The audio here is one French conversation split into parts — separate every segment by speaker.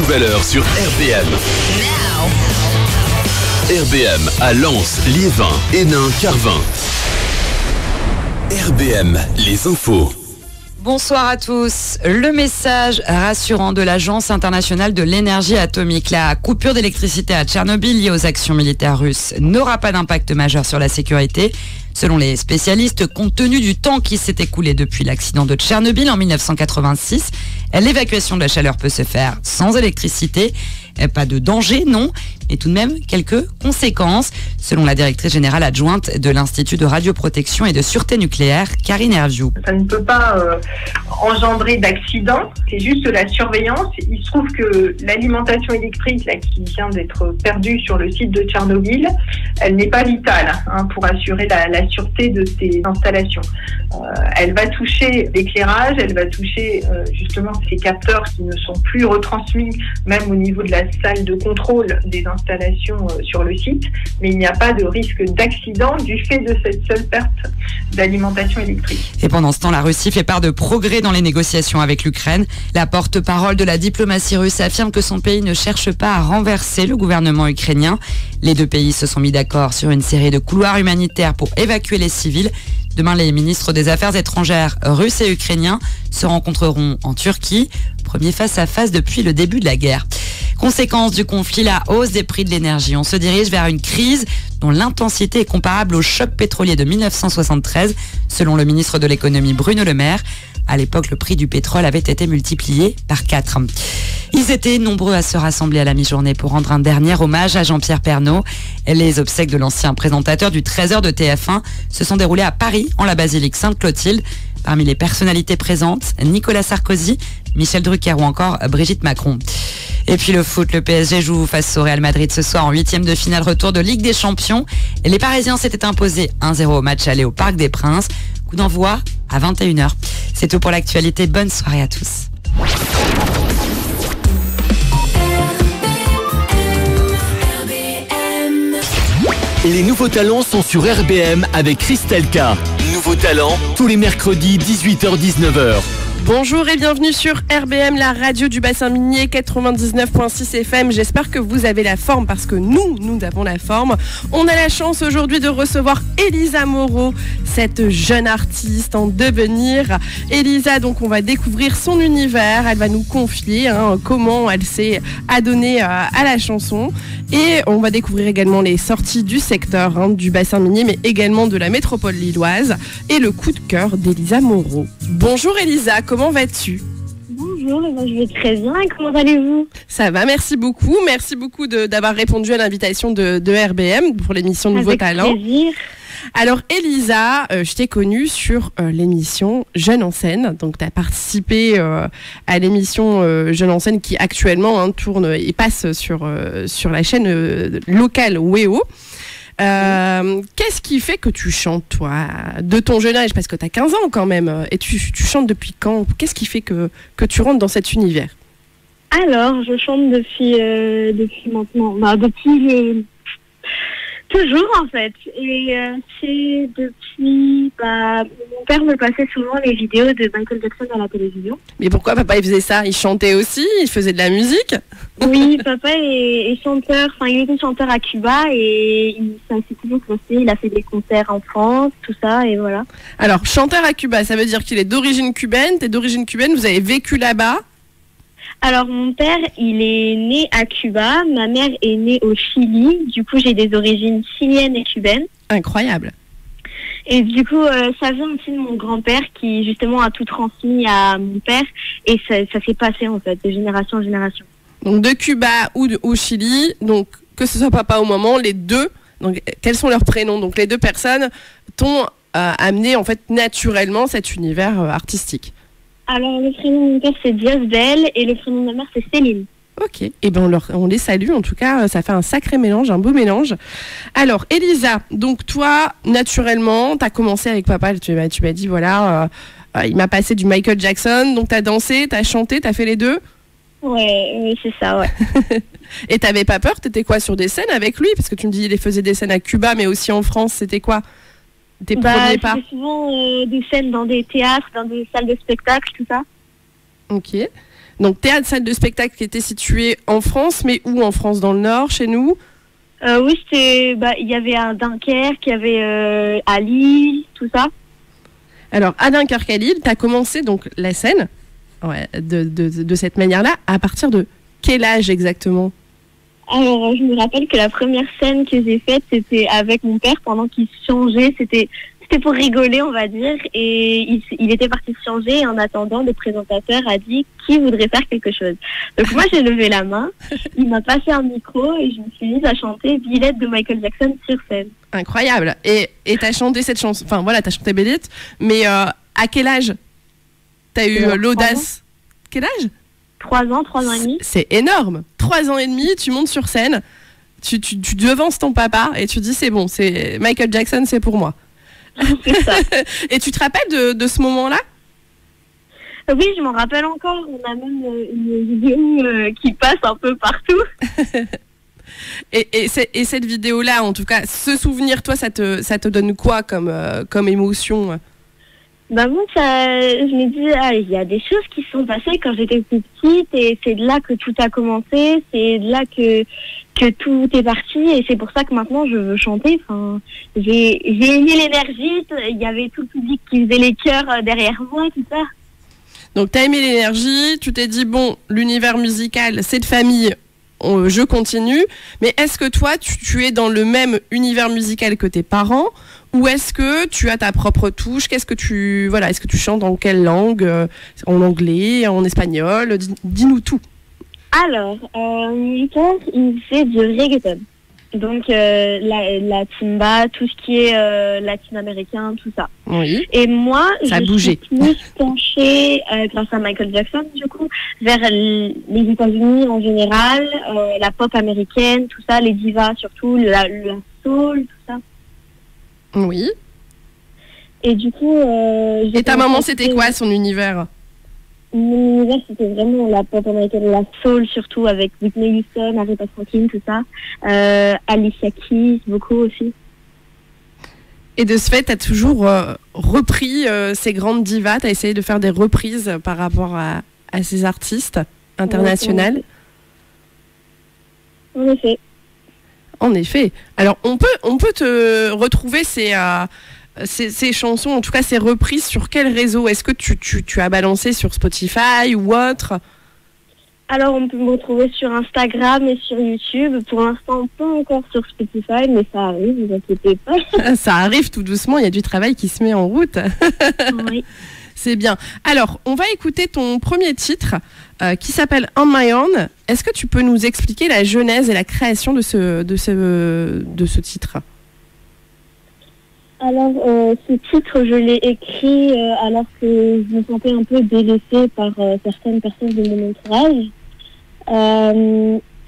Speaker 1: nouvelle heure sur RBM. RBM à Lens, Liévin, Hénin, Carvin. RBM, les infos.
Speaker 2: Bonsoir à tous. Le message rassurant de l'Agence internationale de l'énergie atomique. La coupure d'électricité à Tchernobyl liée aux actions militaires russes n'aura pas d'impact majeur sur la sécurité. Selon les spécialistes, compte tenu du temps qui s'est écoulé depuis l'accident de Tchernobyl en 1986, l'évacuation de la chaleur peut se faire sans électricité. Pas de danger, non, mais tout de même quelques conséquences, selon la directrice générale adjointe de l'Institut de radioprotection et de sûreté nucléaire, Karine Herviou.
Speaker 3: Ça ne peut pas engendrer d'accident, c'est juste la surveillance. Il se trouve que l'alimentation électrique là, qui vient d'être perdue sur le site de Tchernobyl, elle n'est pas vitale pour assurer la sûreté de ces installations. Elle va toucher l'éclairage, elle va toucher justement ces capteurs qui ne sont plus retransmis même au niveau de la salle de contrôle des installations sur le site, mais il n'y a pas de risque d'accident du fait de cette seule perte d'alimentation électrique.
Speaker 2: Et pendant ce temps, la Russie fait part de progrès dans les négociations avec l'Ukraine. La porte-parole de la diplomatie russe affirme que son pays ne cherche pas à renverser le gouvernement ukrainien. Les deux pays se sont mis d'accord sur une série de couloirs humanitaires pour évacuer les civils. Demain, les ministres des Affaires étrangères russes et ukrainiens se rencontreront en Turquie, premier face-à-face depuis le début de la guerre. Conséquence du conflit, la hausse des prix de l'énergie. On se dirige vers une crise dont l'intensité est comparable au choc pétrolier de 1973, selon le ministre de l'économie Bruno Le Maire. À l'époque, le prix du pétrole avait été multiplié par 4. Ils étaient nombreux à se rassembler à la mi-journée pour rendre un dernier hommage à Jean-Pierre Pernaut. Les obsèques de l'ancien présentateur du 13h de TF1 se sont déroulées à Paris, en la basilique Sainte-Clotilde. Parmi les personnalités présentes, Nicolas Sarkozy, Michel Drucker ou encore Brigitte Macron. Et puis le foot, le PSG joue face au Real Madrid ce soir en 8e de finale retour de Ligue des Champions. Et les Parisiens s'étaient imposés 1-0 au match aller au Parc des Princes. Coup d'envoi à 21h. C'est tout pour l'actualité. Bonne soirée à tous.
Speaker 1: Les nouveaux talents sont sur RBM avec Christelle K. Nouveaux talents, tous les mercredis 18h-19h.
Speaker 4: Bonjour et bienvenue sur RBM, la radio du bassin minier 99.6 FM. J'espère que vous avez la forme parce que nous avons la forme. On a la chance aujourd'hui de recevoir Elisa Moreau, cette jeune artiste en devenir. Elisa, donc on va découvrir son univers. Elle va nous confier comment elle s'est adonnée à la chanson. Et on va découvrir également les sorties du secteur du bassin minier, mais également de la métropole lilloise. Et le coup de cœur d'Elisa Moreau. Bonjour Elisa, comment vas-tu ?
Speaker 5: Bonjour, je vais très bien. Comment allez-vous ?
Speaker 4: Ça va, merci beaucoup. Merci beaucoup d'avoir répondu à l'invitation de RBM pour l'émission Nouveaux Talents.
Speaker 5: Avec plaisir.
Speaker 4: Alors Elisa, je t'ai connue sur l'émission Jeunes en scène. Donc tu as participé à l'émission Jeunes en scène qui actuellement tourne et passe sur la chaîne locale WEO. Qu'est-ce qui fait que tu chantes, toi, de ton jeune âge, parce que tu as 15 ans quand même, et tu chantes depuis quand ? Qu'est-ce qui fait que tu rentres dans cet univers ?
Speaker 5: Alors, je chante depuis maintenant, toujours en fait, et c'est depuis, mon père me passait souvent les vidéos de Michael Jackson à la télévision.
Speaker 4: Mais pourquoi papa il faisait ça ? Il chantait aussi ? Il faisait de la musique ?
Speaker 5: Oui, papa est chanteur, il était chanteur à Cuba et ça s'est toujours passé, il a fait des concerts en France, tout ça, et voilà.
Speaker 4: Alors, chanteur à Cuba, ça veut dire qu'il est d'origine cubaine, t'es d'origine cubaine, vous avez vécu là-bas ?
Speaker 5: Alors, mon père, il est né à Cuba, ma mère est née au Chili, du coup, j'ai des origines chiliennes et cubaines.
Speaker 4: Incroyable.
Speaker 5: Et du coup, ça vient aussi de mon grand-père qui, justement, a tout transmis à mon père, et ça s'est passé, en fait, de génération en génération.
Speaker 4: Donc, de Cuba ou au Chili, donc, que ce soit papa ou maman, les deux, donc, quels sont leurs prénoms ? Donc, les deux personnes t'ont amené, en fait, naturellement cet univers artistique.
Speaker 5: Alors, le prénom de mon père, c'est Diosdel, et le prénom de ma mère, c'est Céline.
Speaker 4: Ok, et ben on les salue, en tout cas, ça fait un sacré mélange, un beau mélange. Alors, Elisa, donc toi, naturellement, tu as commencé avec papa, tu m'as dit, voilà, il m'a passé du Michael Jackson, donc tu as dansé, tu as chanté, tu as fait les deux ?
Speaker 5: Ouais, c'est ça, ouais.
Speaker 4: Et t'avais pas peur ? T'étais quoi, sur des scènes avec lui ? Parce que tu me dis, il faisait des scènes à Cuba, mais aussi en France, c'était quoi ? Tes premiers pas ?
Speaker 5: C'était souvent des scènes dans des théâtres, dans des salles de spectacle, tout ça.
Speaker 4: Ok. Donc, théâtre, salle de spectacle qui était située en France, mais où en France? Dans le Nord, chez nous?
Speaker 5: Oui, il y avait à Dunkerque, il y avait à Lille, tout ça.
Speaker 4: Alors, à Dunkerque, à Lille, tu as commencé donc la scène de cette manière-là. À partir de quel âge exactement?
Speaker 5: Alors, je me rappelle que la première scène que j'ai faite, c'était avec mon père pendant qu'il se changeait. C'était pour rigoler, on va dire. Et il était parti se changer. Et en attendant, le présentateur a dit qui voudrait faire quelque chose. Donc moi, j'ai levé la main. Il m'a passé un micro et je me suis mise à chanter Billette de Michael Jackson sur scène.
Speaker 4: Incroyable. Et t'as chanté cette chanson. Enfin voilà, t'as chanté Billette. Mais à quel âge t'as eu l'audace? Quel âge?
Speaker 5: 3 ans et demi.
Speaker 4: C'est énorme. 3 ans et demi, tu montes sur scène, tu devances ton papa et tu dis c'est bon, c'est Michael Jackson, c'est pour moi.
Speaker 5: C'est ça.
Speaker 4: Et tu te rappelles de ce moment-là?
Speaker 5: Oui, je m'en rappelle encore. On a même une vidéo qui passe un peu partout.
Speaker 4: Et cette vidéo-là, en tout cas, ce souvenir, toi, ça te donne quoi comme émotion?
Speaker 5: Bah moi, je me dis, il y a des choses qui se sont passées quand j'étais plus petite et c'est de là que tout a commencé, c'est de là que tout est parti et c'est pour ça que maintenant je veux chanter. Enfin, j'ai aimé l'énergie, il y avait tout le public qui faisait les chœurs derrière moi, tout ça.
Speaker 4: Donc t'as aimé l'énergie, tu t'es dit bon, l'univers musical, c'est de famille, je continue, mais est-ce que toi, tu es dans le même univers musical que tes parents? Ou est-ce que tu as ta propre touche? Est-ce que tu chantes dans quelle langue? En anglais, en espagnol? Dis-nous tout.
Speaker 5: Alors, mon père, il fait du reggaeton. Donc, la timba, tout ce qui est latino-américain, tout ça.
Speaker 4: Oui.
Speaker 5: Et moi,
Speaker 4: ça
Speaker 5: je suis plus penchée, grâce à Michael Jackson, du coup, vers les États-Unis en général, la pop américaine, tout ça, les divas surtout, la soul, tout ça.
Speaker 4: Oui.
Speaker 5: Et du coup...
Speaker 4: et ta maman, c'était quoi son univers?
Speaker 5: Mon univers, c'était vraiment la pop américaine, la soul surtout, avec Whitney Houston, Aretha Franklin, tout ça. Alicia Keys, beaucoup aussi.
Speaker 4: Et de ce fait, tu as toujours repris ces grandes divas, tu as essayé de faire des reprises par rapport à ces artistes internationales.
Speaker 5: En effet.
Speaker 4: En effet. Alors, on peut te retrouver ces chansons, en tout cas ces reprises, sur quel réseau? Est-ce que tu as balancé sur Spotify ou autre?
Speaker 5: Alors, on peut me retrouver sur Instagram et sur YouTube. Pour l'instant, pas encore sur Spotify, mais ça arrive, ne vous inquiétez pas.
Speaker 4: Ça arrive tout doucement, il y a du travail qui se met en route.
Speaker 5: Oui.
Speaker 4: C'est bien. Alors, on va écouter ton premier titre qui s'appelle On My Own. Est-ce que tu peux nous expliquer la genèse et la création de ce titre? Alors,
Speaker 5: ce titre, je l'ai écrit alors que je me sentais un peu délaissée par certaines personnes de mon entourage.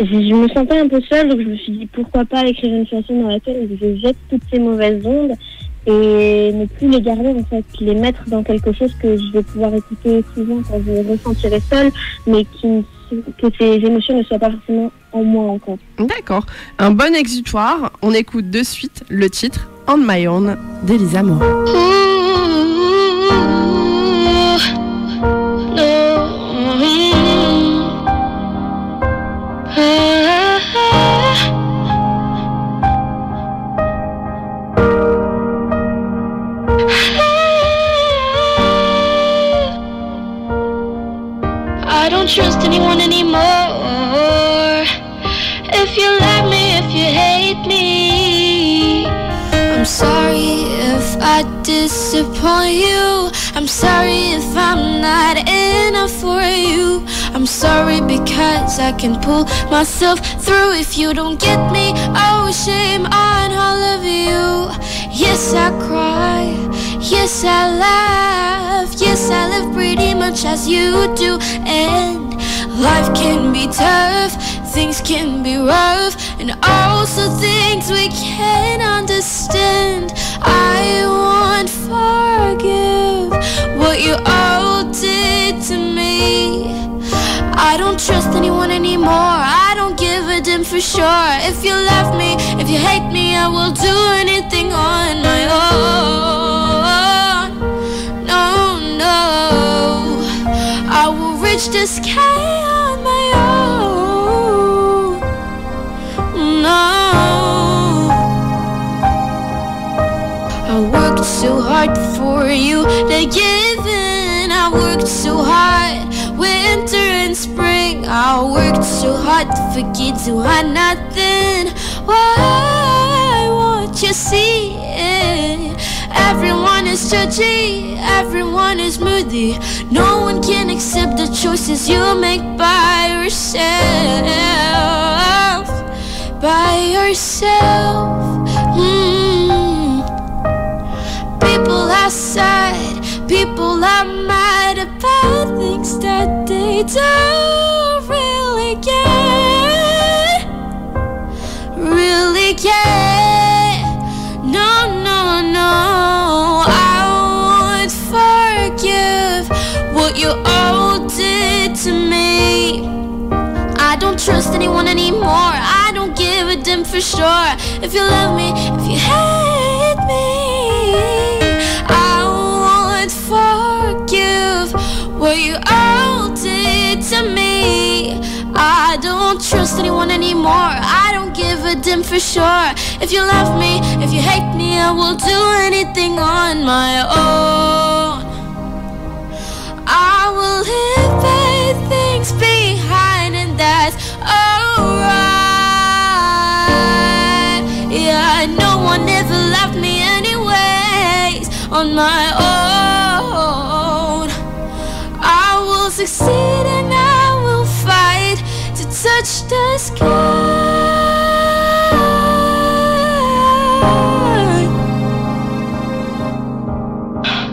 Speaker 5: Je me sentais un peu seule, donc je me suis dit pourquoi pas écrire une chanson dans laquelle je jette toutes ces mauvaises ondes et ne plus les garder, en fait, les mettre dans quelque chose que je vais pouvoir écouter souvent quand je me ressentirai seule, mais que ces émotions ne soient pas forcément en moi encore.
Speaker 4: D'accord. Un bon exutoire. On écoute de suite le titre On My Own d'Elisa Morin.
Speaker 6: I don't trust anyone anymore. If you like me, if you hate me, I'm sorry if I disappoint you. I'm sorry if I'm not enough for you. I'm sorry because I can pull myself through. If you don't get me, oh shame on all of you. Yes, I cry, yes, I laugh, yes, I live pretty much as you do. And life can be tough, things can be rough, and also things we can't understand. I won't forgive what you all did to me. I don't trust anyone anymore. I don't give a damn for sure. If you love me, if you hate me, I will do anything on my own. No, no, I will reach reach the sky on my own. No, I worked so hard for you to give in. I worked so hard, winter and spring. I worked so hard for kids who had nothing. Why won't you see it? Everyone is judgy, everyone is moody. No one can accept the choices you make by yourself. By yourself. People are sad, people are mad about things that they don't really get. Really get. No, no, no, I won't forgive what you all did to me. I don't trust anyone anymore, I don't give a damn for sure. If you love me, if you hate me, I won't forgive what you all did to me. I don't trust anyone anymore, I don't give a damn for sure. If you love me, if you hate me, I will do anything on my own. I will leave bad things behind, and that's alright. Yeah, no one ever loved me anyways on my own. I will succeed and I will fight to touch the sky.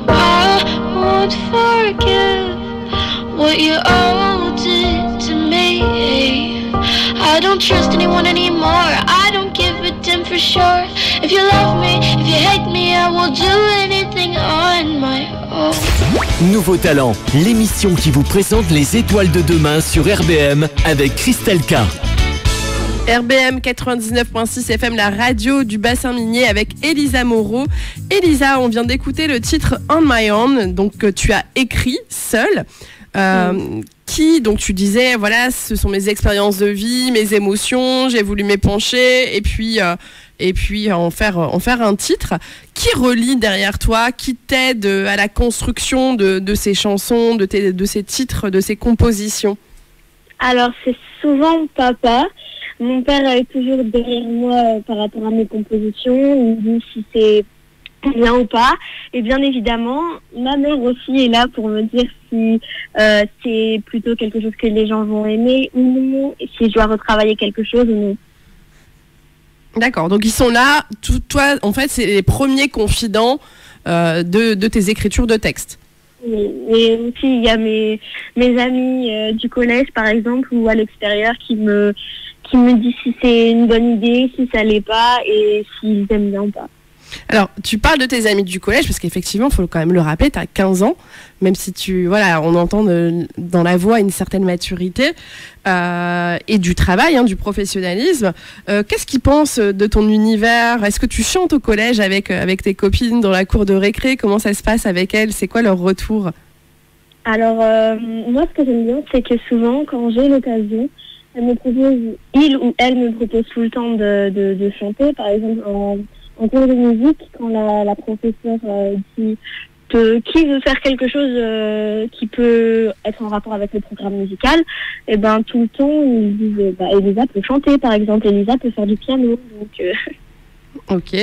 Speaker 6: I won't forgive what you all did to me. I don't trust anyone anymore, I don't give a damn for sure. If you love me, if you hate me, I will do anything on my own.
Speaker 1: Nouveau Talent, l'émission qui vous présente les étoiles de demain sur RBM avec Christelle K.
Speaker 4: RBM 99.6 FM, la radio du bassin minier avec Elisa Moreau. Elisa, on vient d'écouter le titre On My Own, donc que tu as écrit seule. Qui, donc tu disais, voilà, ce sont mes expériences de vie, mes émotions, j'ai voulu m'épancher et puis en faire un titre. Qui relie derrière toi, qui t'aide à la construction de ces chansons, de ces titres, de ces compositions?
Speaker 5: Alors, c'est souvent papa. Mon père est toujours derrière moi par rapport à mes compositions. Il me dit si c'est bien ou pas. Et bien évidemment, ma mère aussi est là pour me dire si c'est plutôt quelque chose que les gens vont aimer ou non, si je dois retravailler quelque chose ou non.
Speaker 4: D'accord, donc ils sont là, toi en fait c'est les premiers confidents de tes écritures de texte.
Speaker 5: Oui, et aussi il y a mes amis du collège par exemple ou à l'extérieur qui me disent si c'est une bonne idée, si ça l'est pas et s'ils aiment bien ou pas.
Speaker 4: Alors, tu parles de tes amis du collège, parce qu'effectivement, il faut quand même le rappeler, tu as 15 ans, même si on entend dans la voix une certaine maturité, et du travail, du professionnalisme. Qu'est-ce qu'ils pensent de ton univers? Est-ce que tu chantes au collège avec tes copines dans la cour de récré? Comment ça se passe avec elles? C'est quoi leur retour?
Speaker 5: Alors, moi, ce que j'aime bien, c'est que souvent, quand j'ai l'occasion, il ou elle me propose tout le temps de chanter, par exemple en cours de musique, quand la professeure dit qui veut faire quelque chose qui peut être en rapport avec le programme musical, et ben tout le temps ils disent Elisa peut chanter par exemple, Elisa peut faire du piano, donc
Speaker 4: Ok,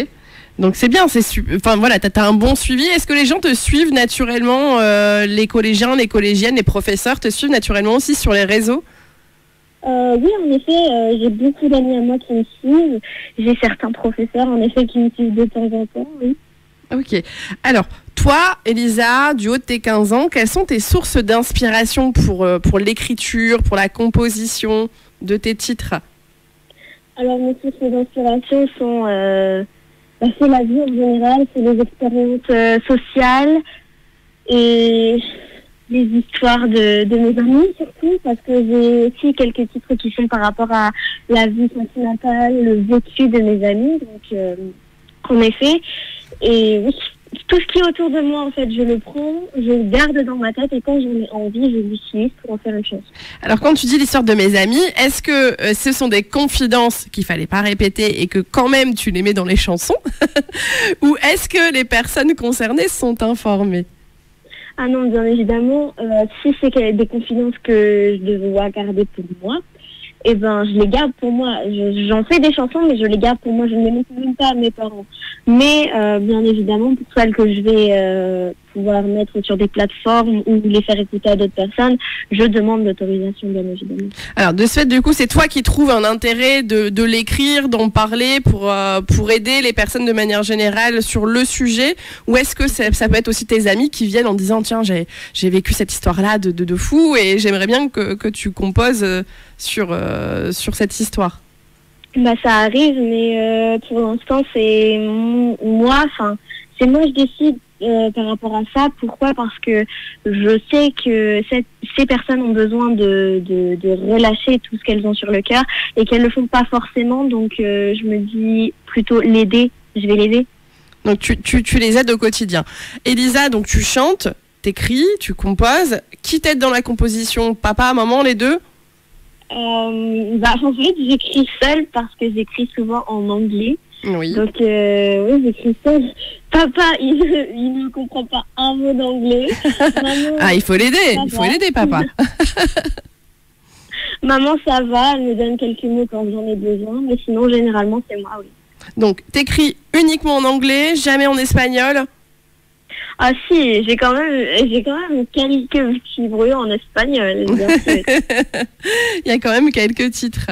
Speaker 4: donc c'est bien, enfin voilà, t'as un bon suivi. Est-ce que les gens te suivent naturellement, les collégiens, les collégiennes, les professeurs te suivent naturellement aussi sur les réseaux?
Speaker 5: Oui, en effet, j'ai beaucoup d'amis à moi qui me suivent. J'ai certains professeurs, en effet, qui me suivent de temps en temps, oui.
Speaker 4: Ok. Alors, toi, Elisa, du haut de tes 15 ans, quelles sont tes sources d'inspiration pour l'écriture, pour la composition de tes titres?
Speaker 5: Alors, mes sources d'inspiration sont c'est la vie en général, c'est les expériences sociales et les histoires de mes amis surtout, parce que j'ai aussi quelques titres qui sont par rapport à la vie sentimentale, le vécu de mes amis, donc en effet, et oui, tout ce qui est autour de moi, en fait, je le prends, je le garde dans ma tête et quand j'en ai envie, je l'utilise pour en faire une chanson.
Speaker 4: Alors quand tu dis l'histoire de mes amis, est-ce que ce sont des confidences qu'il fallait pas répéter et que quand même tu les mets dans les chansons ou est-ce que les personnes concernées sont informées?
Speaker 5: Ah non, bien évidemment, si c'est des confidences que je dois garder pour moi, eh ben, je les garde pour moi. J'en fais des chansons, mais je les garde pour moi. Je ne les montre même pas à mes parents. Mais, bien évidemment, pour celles que je vais pouvoir mettre sur des plateformes ou les faire écouter à d'autres personnes, je demande l'autorisation, bien évidemment.
Speaker 4: Alors, de ce fait, du coup, c'est toi qui trouves un intérêt de l'écrire, d'en parler pour aider les personnes de manière générale sur le sujet, ou est-ce que ça peut être aussi tes amis qui viennent en disant, tiens, j'ai vécu cette histoire-là de fou et j'aimerais bien que tu composes sur cette histoire?
Speaker 5: Bah, ça arrive, mais pour l'instant, c'est moi, je décide par rapport à ça. Pourquoi? Parce que je sais que ces personnes ont besoin de relâcher tout ce qu'elles ont sur le cœur et qu'elles ne le font pas forcément. Donc, je me dis plutôt l'aider. Je vais l'aider.
Speaker 4: Donc, tu les aides au quotidien. Elisa, donc tu chantes, t'écris, tu composes. Qui t'aide dans la composition? Papa, maman, les deux?
Speaker 5: En fait, j'écris seule parce que j'écris souvent en anglais.
Speaker 4: Oui.
Speaker 5: Donc, oui, j'écris seule. Papa, il ne comprend pas un mot d'anglais. Maman,
Speaker 4: ah, il faut l'aider, papa.
Speaker 5: Maman, ça va, elle me donne quelques mots quand j'en ai besoin, mais sinon, généralement, c'est moi, oui.
Speaker 4: Donc, t'écris uniquement en anglais, jamais en espagnol?
Speaker 5: Ah si, j'ai quand même quelques petits bruits en espagnol.
Speaker 4: Il y a quand même quelques titres.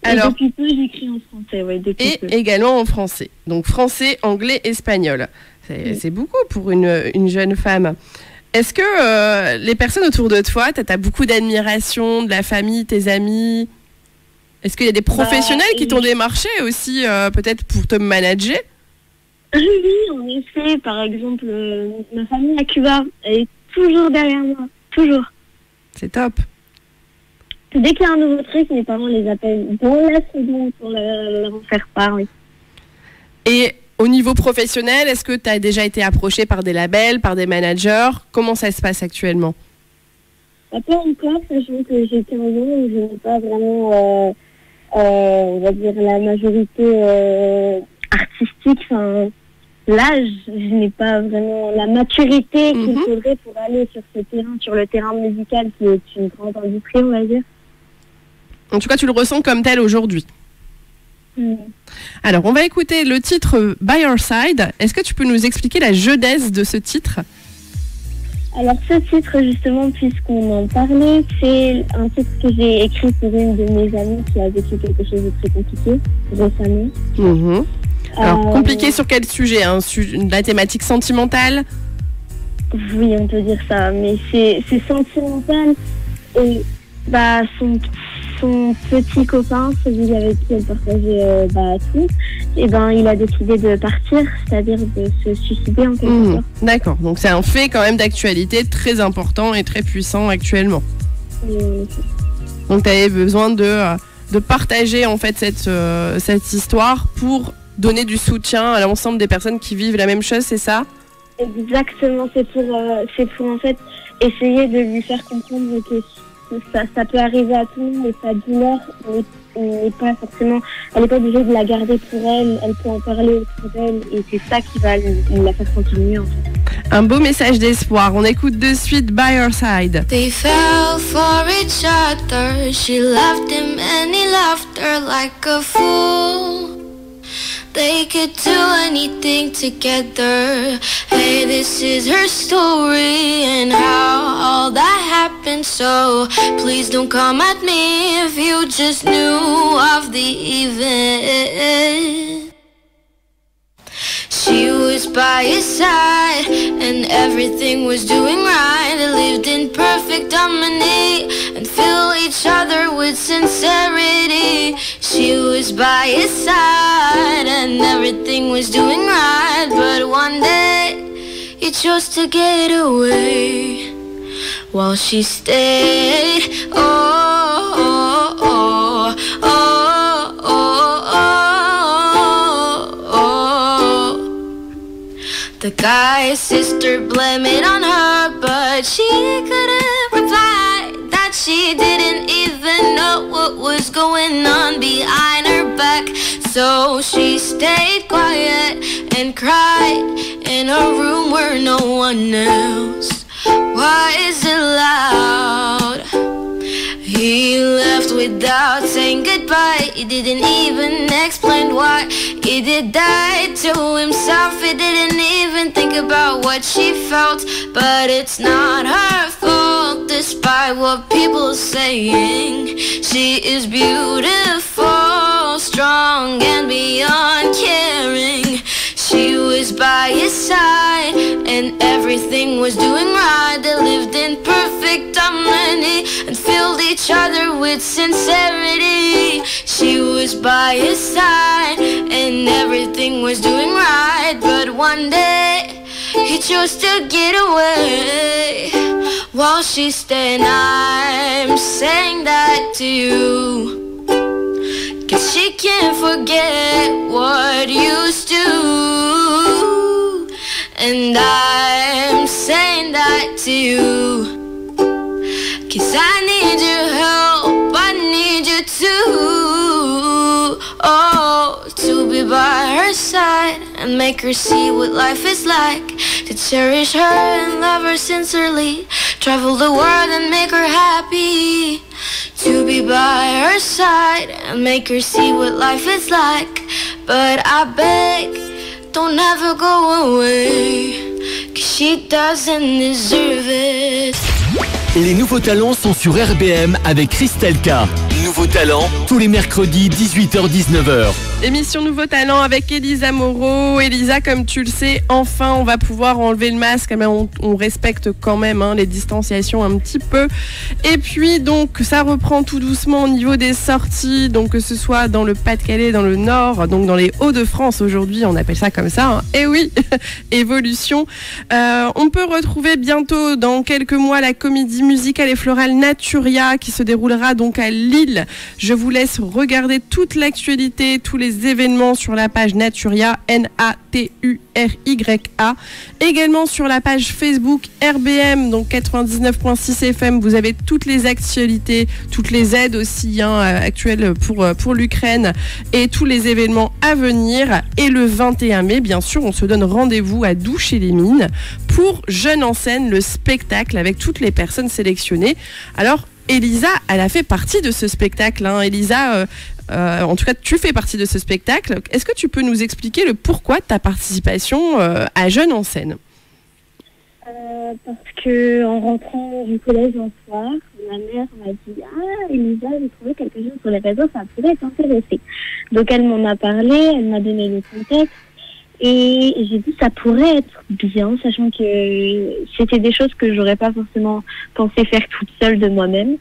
Speaker 5: Alors, depuis peu, j'écris en français, oui.
Speaker 4: Également en français. Donc français, anglais, espagnol. C'est beaucoup pour une jeune femme. Est-ce que les personnes autour de toi, t'as beaucoup d'admiration de la famille, tes amis? Est-ce qu'il y a des professionnels qui t'ont démarché aussi, peut-être pour te manager?
Speaker 5: Oui, en effet, par exemple, ma famille à Cuba, elle est toujours derrière moi, toujours.
Speaker 4: C'est top.
Speaker 5: Dès qu'il y a un nouveau truc, mes parents les appellent dans la seconde pour leur en faire part, oui.
Speaker 4: Et au niveau professionnel, est-ce que tu as déjà été approché par des labels, par des managers? Comment ça se passe actuellement?
Speaker 5: Pas encore, sachant que j'ai 15 ans et je n'ai pas vraiment, on va dire, la majorité artistique, l'âge, je n'ai pas vraiment la maturité qu'il faudrait pour aller sur le terrain musical qui est une grande industrie, on va dire.
Speaker 4: En tout cas, tu le ressens comme tel aujourd'hui. Alors, on va écouter le titre By Your Side. Est-ce que tu peux nous expliquer la genèse de ce titre?
Speaker 5: Alors, ce titre, justement, puisqu'on en parlait, c'est un titre que j'ai écrit pour une de mes amies qui a vécu quelque chose de très compliqué récemment.
Speaker 4: Alors, compliqué sur quel sujet, la thématique sentimentale?
Speaker 5: Oui, on peut dire ça, mais c'est sentimental. Et son petit copain, celui avec qui elle partageait tout, et il a décidé de partir, c'est-à-dire de se suicider en quelque sorte. D'accord,
Speaker 4: donc c'est un fait quand même d'actualité très important et très puissant actuellement. Donc tu avais besoin de partager en fait cette histoire pour donner du soutien à l'ensemble des personnes qui vivent la même chose, c'est ça?
Speaker 5: Exactement, c'est pour en fait essayer de lui faire comprendre que ça peut arriver à tout le monde, et sa douleur n'est pas forcément, elle n'est pas obligée de la garder pour elle, elle peut en parler autour d'elle, et c'est ça qui va la faire sentir mieux en fait.
Speaker 4: Un beau message d'espoir, on écoute de suite By Your Side.
Speaker 6: They fell for each other, she loved him and he loved her like a fool. They could do anything together. Hey, this is her story and how all that happened. So please don't come at me if you just knew of the event. She was by his side and everything was doing right. They lived in perfect harmony and fill each other with sincerity. She was by his side and everything was doing right. But one day he chose to get away while she stayed. Oh, oh, oh, oh, oh, oh, oh. The guy's sister blame it on her, but she couldn't reply that she didn't even know what was going on behind her back. So she stayed quiet and cried in a room where no one else was allowed. He left without saying goodbye. He didn't even explain why. He did that to himself. He didn't even think about what she felt. But it's not her fault, despite what people are saying. She is beautiful, strong, and beyond caring. She was by his side, and everything was doing right. They lived in perfect harmony and filled each other with sincerity. She was by his side, and everything was doing right. But one day, he chose to get away. While she's staying, I'm saying that to you. 'Cause she can't forget what used to. And I'm saying that to you. 'Cause I need your help, I need you too. Oh, to be by her side and make her see what life is like. To cherish her and love her sincerely. Travel the world and make her happy. To be by her side and make her see what life is like. But I beg, don't ever go away, 'cause she doesn't deserve it.
Speaker 1: Les nouveaux talents sont sur RBM avec Christelle K. Nouveaux talents, tous les mercredis 18h-19h.
Speaker 4: Émission Nouveau Talent avec Elisa Moreau. Elisa, comme tu le sais, enfin on va pouvoir enlever le masque, mais on respecte quand même les distanciations un petit peu. Et puis donc ça reprend tout doucement au niveau des sorties, donc que ce soit dans le Pas-de-Calais, dans le Nord, donc dans les Hauts-de-France aujourd'hui, on appelle ça comme ça. Et oui, évolution. On peut retrouver bientôt dans quelques mois la comédie musicale et florale Naturia qui se déroulera donc à Lille. Je vous laisse regarder toute l'actualité, tous les événements sur la page Naturia, N-A-T-U-R-Y-A. Également sur la page Facebook RBM, donc 99.6 FM, vous avez toutes les actualités, toutes les aides aussi actuelles pour l'Ukraine et tous les événements à venir. Et le 21 mai, bien sûr, on se donne rendez-vous à Douche-et-les-Mines pour Jeunes en scène, le spectacle avec toutes les personnes sélectionnées. Alors, Elisa, elle a fait partie de ce spectacle. Elisa, en tout cas, tu fais partie de ce spectacle. Est-ce que tu peux nous expliquer le pourquoi de ta participation à Jeunes en scène ?
Speaker 5: Parce que en rentrant du collège un soir, ma mère m'a dit « Ah, Elisa, j'ai trouvé quelque chose sur les réseaux, ça pourrait t'intéresser. » Donc elle m'en a parlé, elle m'a donné le contexte. Et j'ai dit ça pourrait être bien, sachant que c'était des choses que j'aurais pas forcément pensé faire toute seule de moi-même.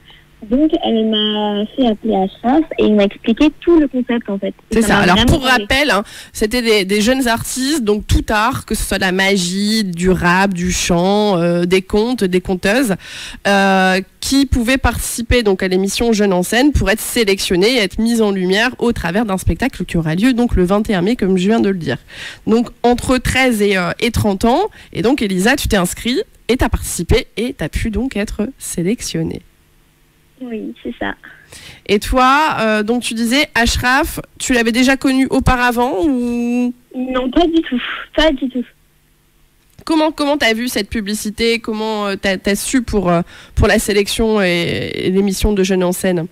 Speaker 5: Donc elle m'a fait appeler Ashraf et il m'a expliqué tout le concept en fait.
Speaker 4: C'est ça. Alors pour rappel, c'était des jeunes artistes, donc tout art, que ce soit de la magie, du rap, du chant, des contes, des conteuses, qui pouvaient participer donc à l'émission Jeunes en scène pour être sélectionnés et être mis en lumière au travers d'un spectacle qui aura lieu donc le 21 mai comme je viens de le dire. Donc entre 13 et 30 ans. Et donc Elisa, tu t'es inscrite et tu as participé et tu as pu donc être sélectionnée.
Speaker 5: Oui, c'est ça.
Speaker 4: Et toi, donc tu disais Ashraf, tu l'avais déjà connu auparavant ou...
Speaker 5: Non, pas du tout. Pas du tout.
Speaker 4: Comment t'as vu cette publicité ? Comment t'as su pour la sélection et l'émission de Jeunes en scène ?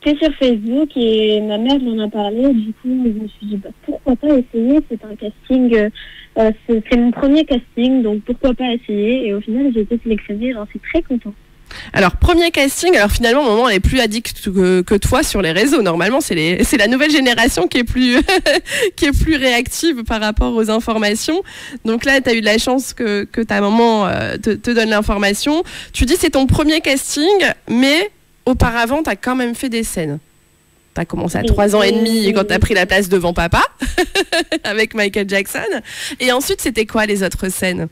Speaker 5: C'était sur Facebook et ma mère m'en a parlé. Du coup, je me suis dit pourquoi pas essayer. C'est un casting, c'est mon premier casting, donc pourquoi pas essayer. Et au final, j'ai été sélectionnée. J'en suis très contente.
Speaker 4: Alors, premier casting, alors finalement, maman, elle est plus addict que toi sur les réseaux. Normalement, c'est la nouvelle génération qui est plus, qui est plus réactive par rapport aux informations. Donc là, tu as eu de la chance que ta maman te donne l'information. Tu dis c'est ton premier casting, mais auparavant, tu as quand même fait des scènes. Tu as commencé à 3 ans et demi quand tu as pris la place devant papa avec Michael Jackson. Et ensuite, c'était quoi les autres scènes ?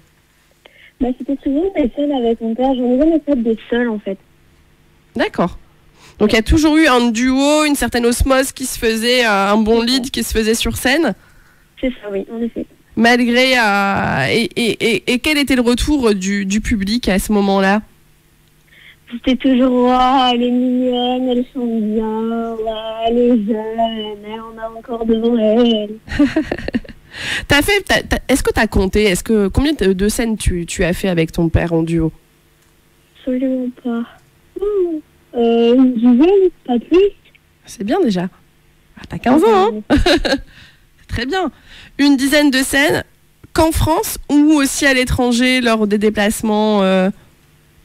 Speaker 5: C'était souvent des scènes avec mon père. J'en ai jamais fait des seuls, en fait.
Speaker 4: D'accord. Donc, il y a toujours eu un duo, une certaine osmose qui se faisait, un bon lead qui se faisait sur scène ?
Speaker 5: C'est ça, oui, en effet.
Speaker 4: Malgré et quel était le retour du public à ce moment-là?
Speaker 5: C'était toujours, elle est mignonne, elle chante bien, elle est jeune, elle en a encore devant elle.
Speaker 4: Est-ce que tu as compté? Combien de scènes tu as fait avec ton père en duo?
Speaker 5: Absolument pas. Une dizaine, pas plus.
Speaker 4: C'est bien déjà. T'as 15 ans, hein? Très bien. Une dizaine de scènes qu'en France ou aussi à l'étranger lors des déplacements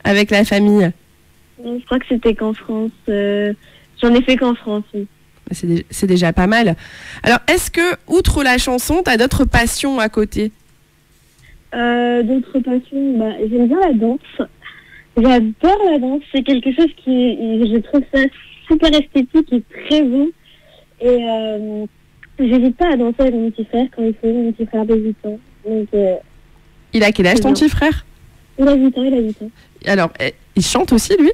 Speaker 4: avec la famille?
Speaker 5: Je crois que c'était qu'en France. J'en ai fait qu'en France, oui.
Speaker 4: C'est déjà pas mal. Alors, est-ce que, outre la chanson, t'as d'autres passions à côté?
Speaker 5: D'autres passions, j'aime bien la danse. J'adore la danse. C'est quelque chose je trouve ça super esthétique et très beau. Et j'hésite pas à danser avec mon petit frère quand il faut, mon petit frère de 8 ans. Donc,
Speaker 4: il a quel âge ton petit frère?
Speaker 5: Il a 8 ans.
Speaker 4: Alors, il chante aussi, lui?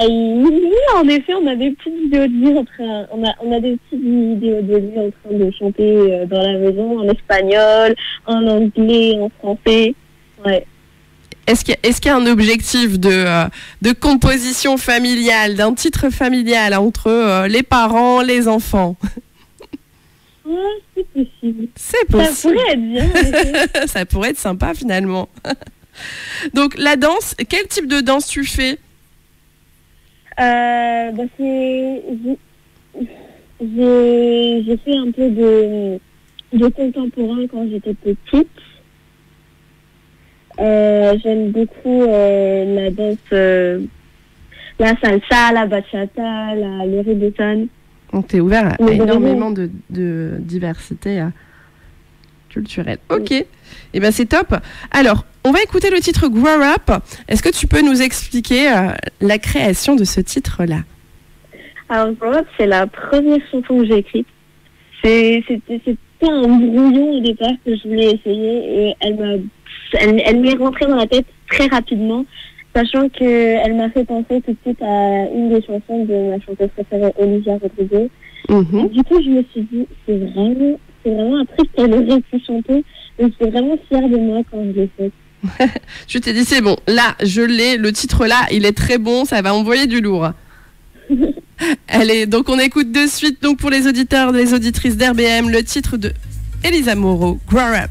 Speaker 5: Oui, en effet, on a des petites vidéos de lui on a des petites vidéos de lui en train de chanter dans la maison, en espagnol, en anglais, en français. Ouais.
Speaker 4: Est-ce qu'il y a un objectif de composition familiale, d'un titre familial entre les parents, les enfants?
Speaker 5: Ouais, c'est possible.
Speaker 4: C'est possible.
Speaker 5: Ça pourrait être bien.
Speaker 4: Ça pourrait être sympa finalement. Donc la danse, quel type de danse tu fais?
Speaker 5: J'ai fait un peu de contemporain quand j'étais petite. J'aime beaucoup la danse, la salsa, la bachata, le reggaeton.
Speaker 4: Donc t'es ouvert à énormément de diversité culturelle. Ok, et ben c'est top. Alors, on va écouter le titre Grow Up. Est-ce que tu peux nous expliquer la création de ce titre-là?
Speaker 5: Alors, Grow Up, c'est la première chanson que j'ai écrite. C'était un brouillon au départ que je voulais essayer et elle m'est rentrée dans la tête très rapidement, sachant qu'elle m'a fait penser tout de suite à une des chansons de ma chanteuse préférée, Olivia Rodrigo. Du coup, je me suis dit, c'est vraiment un truc qu'elle aurait pu chanter, et je suis vraiment fière de moi quand je l'ai fait.
Speaker 4: Je t'ai dit, c'est bon, là, je l'ai, le titre là, il est très bon, ça va envoyer du lourd. Allez, donc on écoute de suite, donc pour les auditeurs, les auditrices d'RBM, le titre de Elisa Moreau, Grow Up.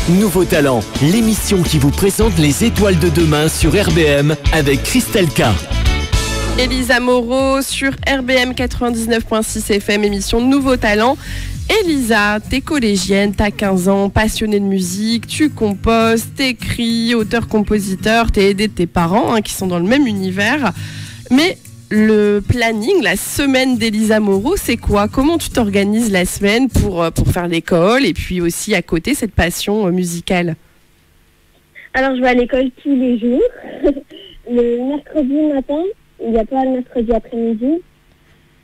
Speaker 1: Nouveau Talent, l'émission qui vous présente les étoiles de demain sur RBM avec Christelle K.
Speaker 4: Elisa Moreau sur RBM 99.6 FM, émission Nouveau Talent. Elisa, t'es collégienne, t'as 15 ans, passionnée de musique, tu composes, t'écris, auteur-compositeur, t'es aidée de tes parents qui sont dans le même univers. Mais le planning, la semaine d'Elisa Moreau, c'est quoi? Comment tu t'organises la semaine pour faire l'école et puis aussi à côté cette passion musicale?
Speaker 5: Alors, je vais à l'école tous les jours. Le mercredi matin, il n'y a pas le mercredi après-midi.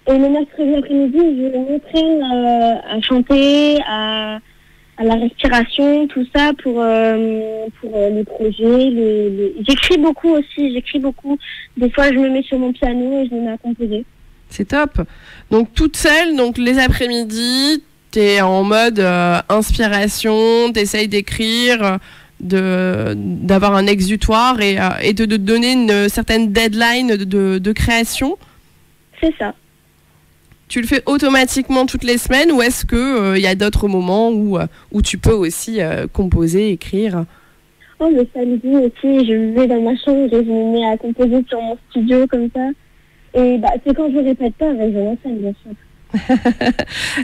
Speaker 5: Et le mercredi après-midi, je m'entraîne à chanter, à la respiration, tout ça pour les projets. J'écris beaucoup aussi, Des fois, je me mets sur mon piano et je me mets à composer.
Speaker 4: C'est top. Donc, toute seule, donc les après-midi, t'es en mode inspiration, t'essayes d'écrire, d'avoir un exutoire et de donner une certaine deadline de création.
Speaker 5: C'est ça.
Speaker 4: Tu le fais automatiquement toutes les semaines ou est-ce que y a d'autres moments où tu peux aussi composer, écrire?
Speaker 5: Oh, le samedi aussi, je vais dans ma chambre et je me mets à composer sur mon studio comme ça. Et c'est quand je répète pas avec Jeune en scène, bien sûr.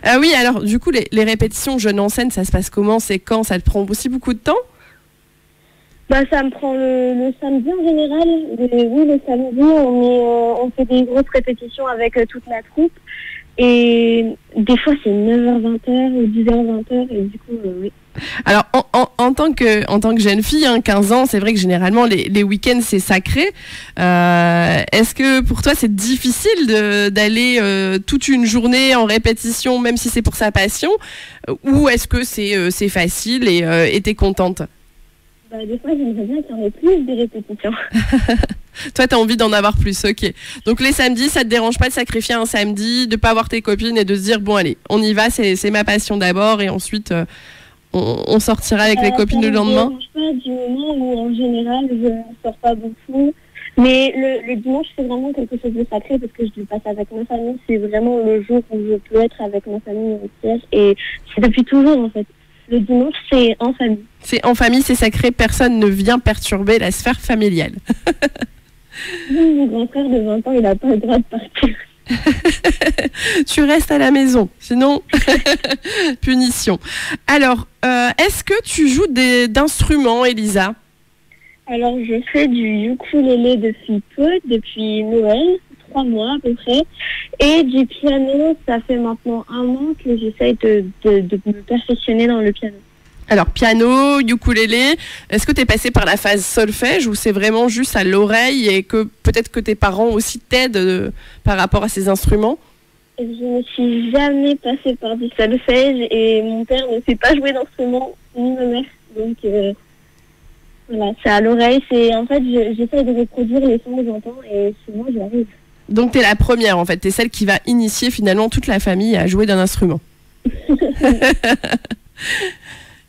Speaker 4: Ah oui, alors du coup, les répétitions Jeune en scène, ça se passe comment? C'est quand? Ça te prend aussi beaucoup de temps?
Speaker 5: Ça me prend le samedi en général. Oui, le samedi, on fait des grosses répétitions avec toute la troupe. Et des fois, c'est 9h-20h ou 10h-20h. Et du coup, oui. Alors,
Speaker 4: en tant que jeune fille, 15 ans, c'est vrai que généralement, les week-ends, c'est sacré. Est-ce que pour toi, c'est difficile d'aller toute une journée en répétition, même si c'est pour sa passion? Ou est-ce que c'est facile et t'es contente?
Speaker 5: Des fois, j'aimerais bien qu'il y en ait plus de répétitions.
Speaker 4: Toi, tu as envie d'en avoir plus, ok. Donc les samedis, ça te dérange pas de sacrifier un samedi, de pas voir tes copines et de se dire, bon allez, on y va, c'est ma passion d'abord et ensuite on sortira avec les copines le lendemain?
Speaker 5: Ça me dérange pas du moment où en général, je ne sors pas beaucoup. Mais le dimanche, c'est vraiment quelque chose de sacré parce que je le passe avec ma famille. C'est vraiment le jour où je peux être avec ma famille entière. Et c'est depuis toujours en fait. Le dimanche, c'est en famille.
Speaker 4: C'est en famille, c'est sacré, personne ne vient perturber la sphère familiale.
Speaker 5: Mon grand frère de 20 ans, il n'a pas le droit de partir.
Speaker 4: Tu restes à la maison, sinon punition. Alors, est-ce que tu joues d'instruments, Elisa?
Speaker 5: Alors, je fais du ukulélé depuis Noël, 3 mois à peu près. Et du piano, ça fait maintenant 1 an que j'essaye de me perfectionner dans le piano.
Speaker 4: Alors, piano, ukulélé, est-ce que tu es passé par la phase solfège ou c'est vraiment juste à l'oreille et que peut-être que tes parents aussi t'aident par rapport à ces instruments?
Speaker 5: Je ne suis jamais passée par du solfège et mon père ne sait pas jouer d'instrument, ni ma mère. Donc, voilà, c'est à l'oreille. En fait, j'essaye de reproduire les sons que j'entends et souvent, j'y arrive.
Speaker 4: Donc, tu es la première, en fait. Tu es celle qui va initier finalement toute la famille à jouer d'un instrument.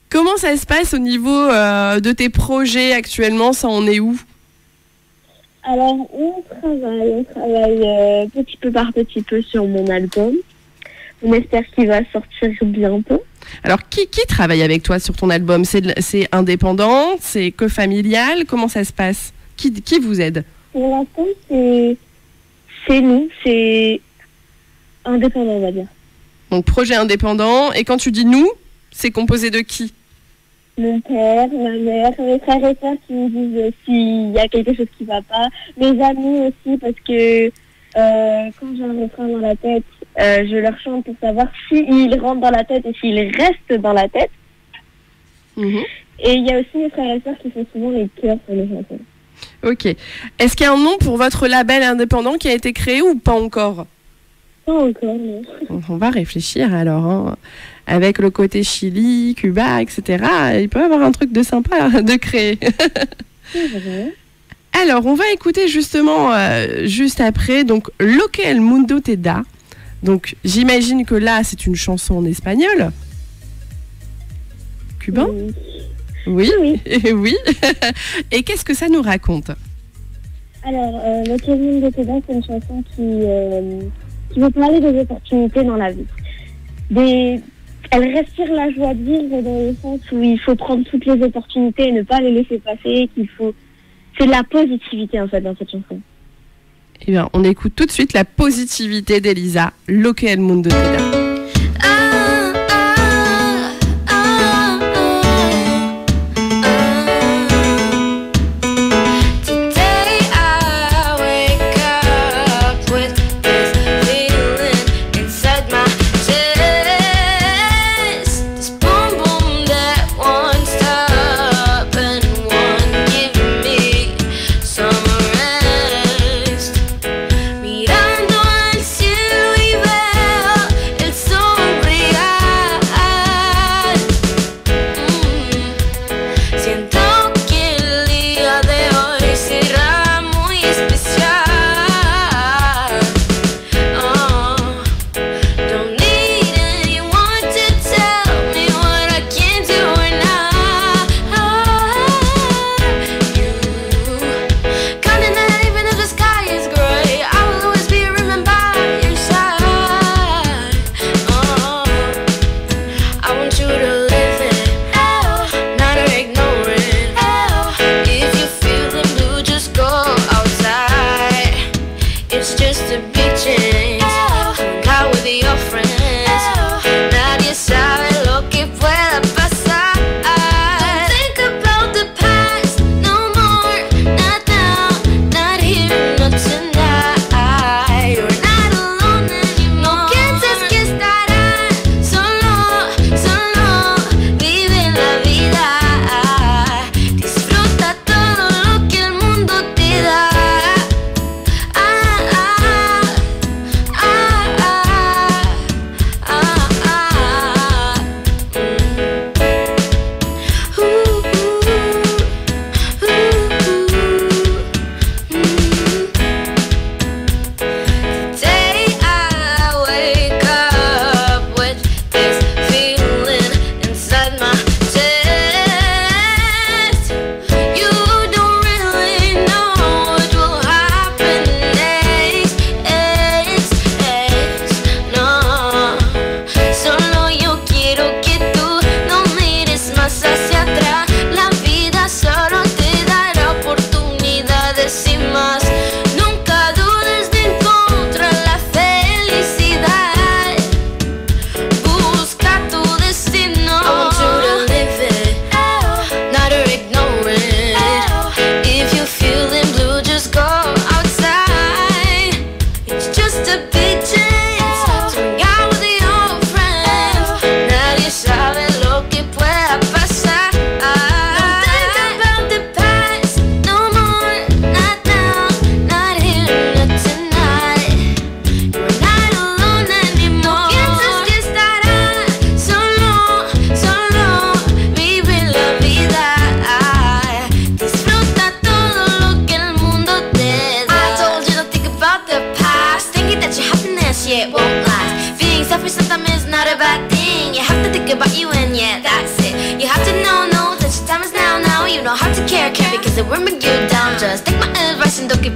Speaker 4: Comment ça se passe au niveau de tes projets actuellement? Ça en est où?
Speaker 5: Alors, on travaille petit peu par petit peu sur mon album. On espère qu'il va sortir bientôt.
Speaker 4: Alors, qui travaille avec toi sur ton album? C'est indépendant? C'est que familial? Comment ça se passe? Qui vous aide?
Speaker 5: Pour l'instant, c'est nous. C'est indépendant, on va dire.
Speaker 4: Donc, projet indépendant. Et quand tu dis nous, c'est composé de qui?
Speaker 5: Mon père, ma mère, mes frères et sœurs qui me disent s'il y a quelque chose qui ne va pas. Mes amis aussi, parce que quand j'ai un refrain dans la tête, je leur chante pour savoir s'il rentre dans la tête et s'il reste dans la tête.
Speaker 4: Mm-hmm.
Speaker 5: Et il y a aussi mes frères et sœurs qui font souvent les chœurs sur les chansons.
Speaker 4: Ok. Est-ce qu'il y a un nom pour votre label indépendant qui a été créé ou pas encore?
Speaker 5: Pas encore, non.
Speaker 4: On va réfléchir alors. Hein. Avec le côté Chili, Cuba, etc. Il peut y avoir un truc de sympa de créer.
Speaker 5: C'est vrai.
Speaker 4: Alors, on va écouter justement, juste après, donc, Lo que el mundo te da. Donc, j'imagine que là, c'est une chanson en espagnol. Cubain? Oui. Oui. Oui. Et qu'est-ce que ça nous raconte?
Speaker 5: Alors, Lo que el mundo te da, c'est une chanson qui veut parler des opportunités dans la vie. elle respire la joie de vivre dans le sens où il faut prendre toutes les opportunités et ne pas les laisser passer, c'est de la positivité en fait dans cette chanson.
Speaker 4: Eh bien, on écoute tout de suite la positivité d'Elisa, Lo que el mundo te da.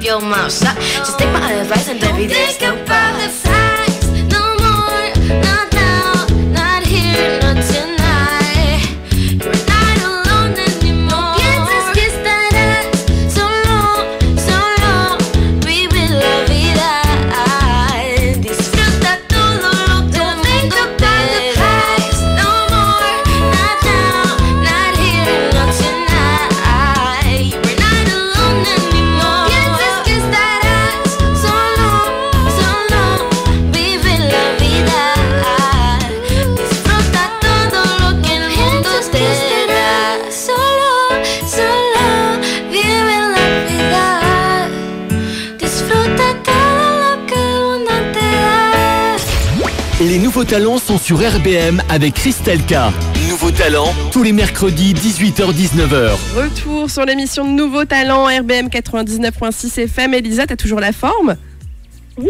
Speaker 6: Your mouth shut. Just take my advice and baby, there's no about the facts no more. Not now, not here, not tonight. You're not alone anymore. No pienses que estarás solo. Vive la vida. Disfruta todo lo que el mundo te da. No more, not now, not here, not tonight. You're not alone anymore.
Speaker 1: Les nouveaux talents sont sur RBM avec Christelle K. Nouveaux talents, tous les mercredis 18h-19h.
Speaker 4: Retour sur l'émission de Nouveaux talents, RBM 99.6 FM. Elisa, t'as toujours la forme?
Speaker 5: Oui,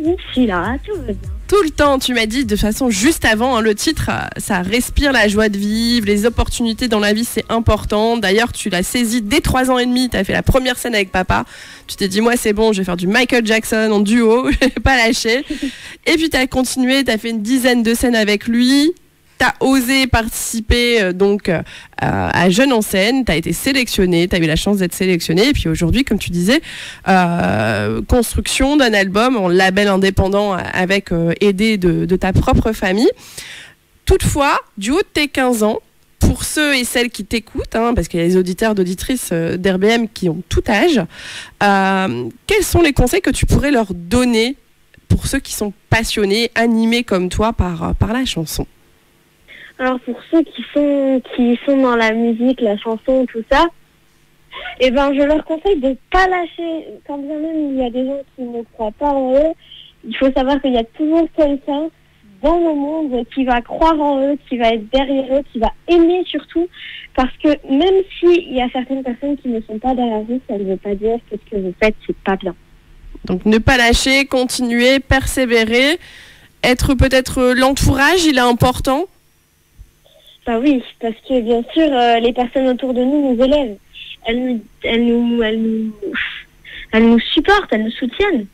Speaker 5: je suis là, tout va bien.
Speaker 4: Tout le temps, tu m'as dit de façon juste avant, hein, le titre, ça respire la joie de vivre, les opportunités dans la vie, c'est important. D'ailleurs, tu l'as saisi dès 3 ans et demi, tu as fait la première scène avec papa. Tu t'es dit, moi c'est bon, je vais faire du Michael Jackson en duo, je vais pas lâcher. Et puis tu as continué, tu as fait une dizaine de scènes avec lui. as osé participer à Jeunes en scène, tu as été sélectionnée, tu as eu la chance d'être sélectionnée, et puis aujourd'hui, comme tu disais, construction d'un album en label indépendant avec aidé de ta propre famille. Toutefois, du haut de tes 15 ans, pour ceux et celles qui t'écoutent, parce qu'il y a les auditeurs d'auditrices d'RBM qui ont tout âge, quels sont les conseils que tu pourrais leur donner pour ceux qui sont passionnés, animés comme toi par la chanson?
Speaker 5: Alors pour ceux qui sont dans la musique, la chanson, tout ça, je leur conseille de ne pas lâcher. Quand bien même il y a des gens qui ne croient pas en eux, il faut savoir qu'il y a toujours quelqu'un dans le monde qui va croire en eux, qui va être derrière eux, qui va aimer surtout, parce que même s'il y a certaines personnes qui ne sont pas derrière vous, ça ne veut pas dire que ce que vous faites, c'est pas bien.
Speaker 4: Donc ne pas lâcher, continuer, persévérer, être peut-être l'entourage, il est important.
Speaker 5: Bah oui, parce que bien sûr, les personnes autour de nous nous élèvent. Elles nous supportent, elles nous soutiennent.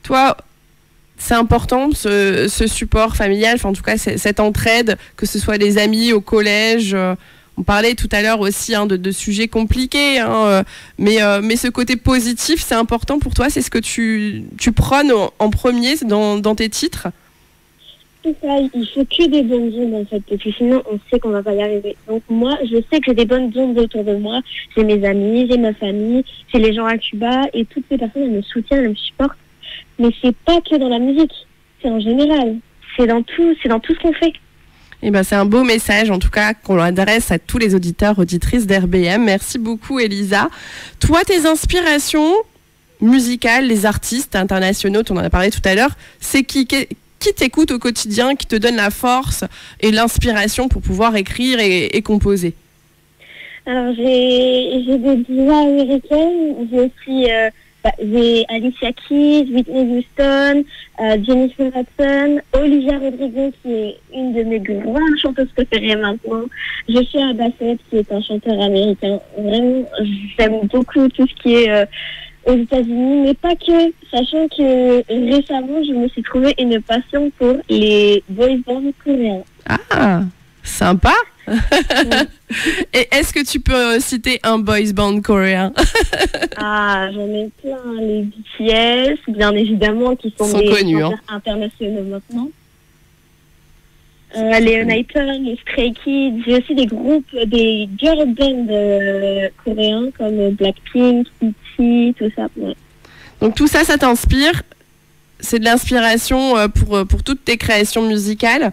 Speaker 4: Toi, c'est important ce support familial, en tout cas cette entraide, que ce soit les amis au collège. On parlait tout à l'heure aussi de sujets compliqués, mais ce côté positif, c'est important pour toi. C'est ce que tu prônes en premier dans tes titres.
Speaker 5: C'est ça, il faut que des bonnes ondes en fait, parce que sinon on sait qu'on va pas y arriver. Donc moi, je sais que j'ai des bonnes ondes autour de moi. J'ai mes amis, j'ai ma famille, j'ai les gens à Cuba, et toutes ces personnes, elles me soutiennent, elles me supportent. Mais c'est pas que dans la musique, c'est en général. C'est dans tout ce qu'on fait.
Speaker 4: Eh ben, c'est un beau message, en tout cas, qu'on adresse à tous les auditeurs, auditrices d'RBM. Merci beaucoup, Elisa. Toi, tes inspirations musicales, les artistes internationaux, tu en as parlé tout à l'heure, c'est qui t'écoute au quotidien, qui te donne la force et l'inspiration pour pouvoir écrire et composer?
Speaker 5: Alors, j'ai des divas américaines, j'ai aussi... j'ai Alicia Keys, Whitney Houston, Jennifer Hudson, Olivia Rodrigo qui est une de mes grandes chanteuses préférées maintenant, Joshua Bassett qui est un chanteur américain. Vraiment, j'aime beaucoup tout ce qui est aux États-Unis, mais pas que, sachant que récemment je me suis trouvé une passion pour les boys bands coréens.
Speaker 4: Ah, sympa. Et est-ce que tu peux citer un boys band coréen?
Speaker 5: Ah, j'en ai plein, les BTS, bien évidemment, qui sont des
Speaker 4: connus,
Speaker 5: internationaux maintenant. Les United, les Stray Kids, j'ai aussi des groupes, des girl bands coréens comme Blackpink, ITZY, tout ça. Ouais.
Speaker 4: Donc tout ça, ça t'inspire? C'est de l'inspiration pour toutes tes créations musicales?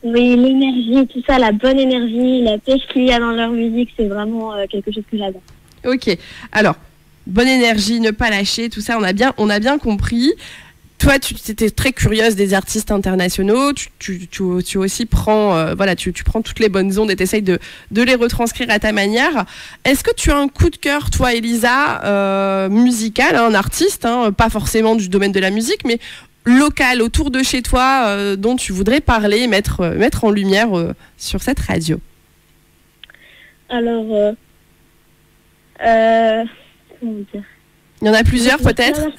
Speaker 5: Oui, l'énergie, tout ça, la bonne énergie, la pêche qu'il y a dans leur musique, c'est vraiment quelque chose que j'adore. Ok,
Speaker 4: alors, bonne énergie, ne pas lâcher, tout ça, on a bien compris. Toi, tu étais très curieuse des artistes internationaux, tu aussi prends, tu prends toutes les bonnes ondes et tu essayes de les retranscrire à ta manière. Est-ce que tu as un coup de cœur, toi, Elisa, musical, un artiste, pas forcément du domaine de la musique, mais local, autour de chez toi, dont tu voudrais parler, mettre en lumière sur cette radio?
Speaker 5: Alors, comment dire?
Speaker 4: Il y en a plusieurs peut-être.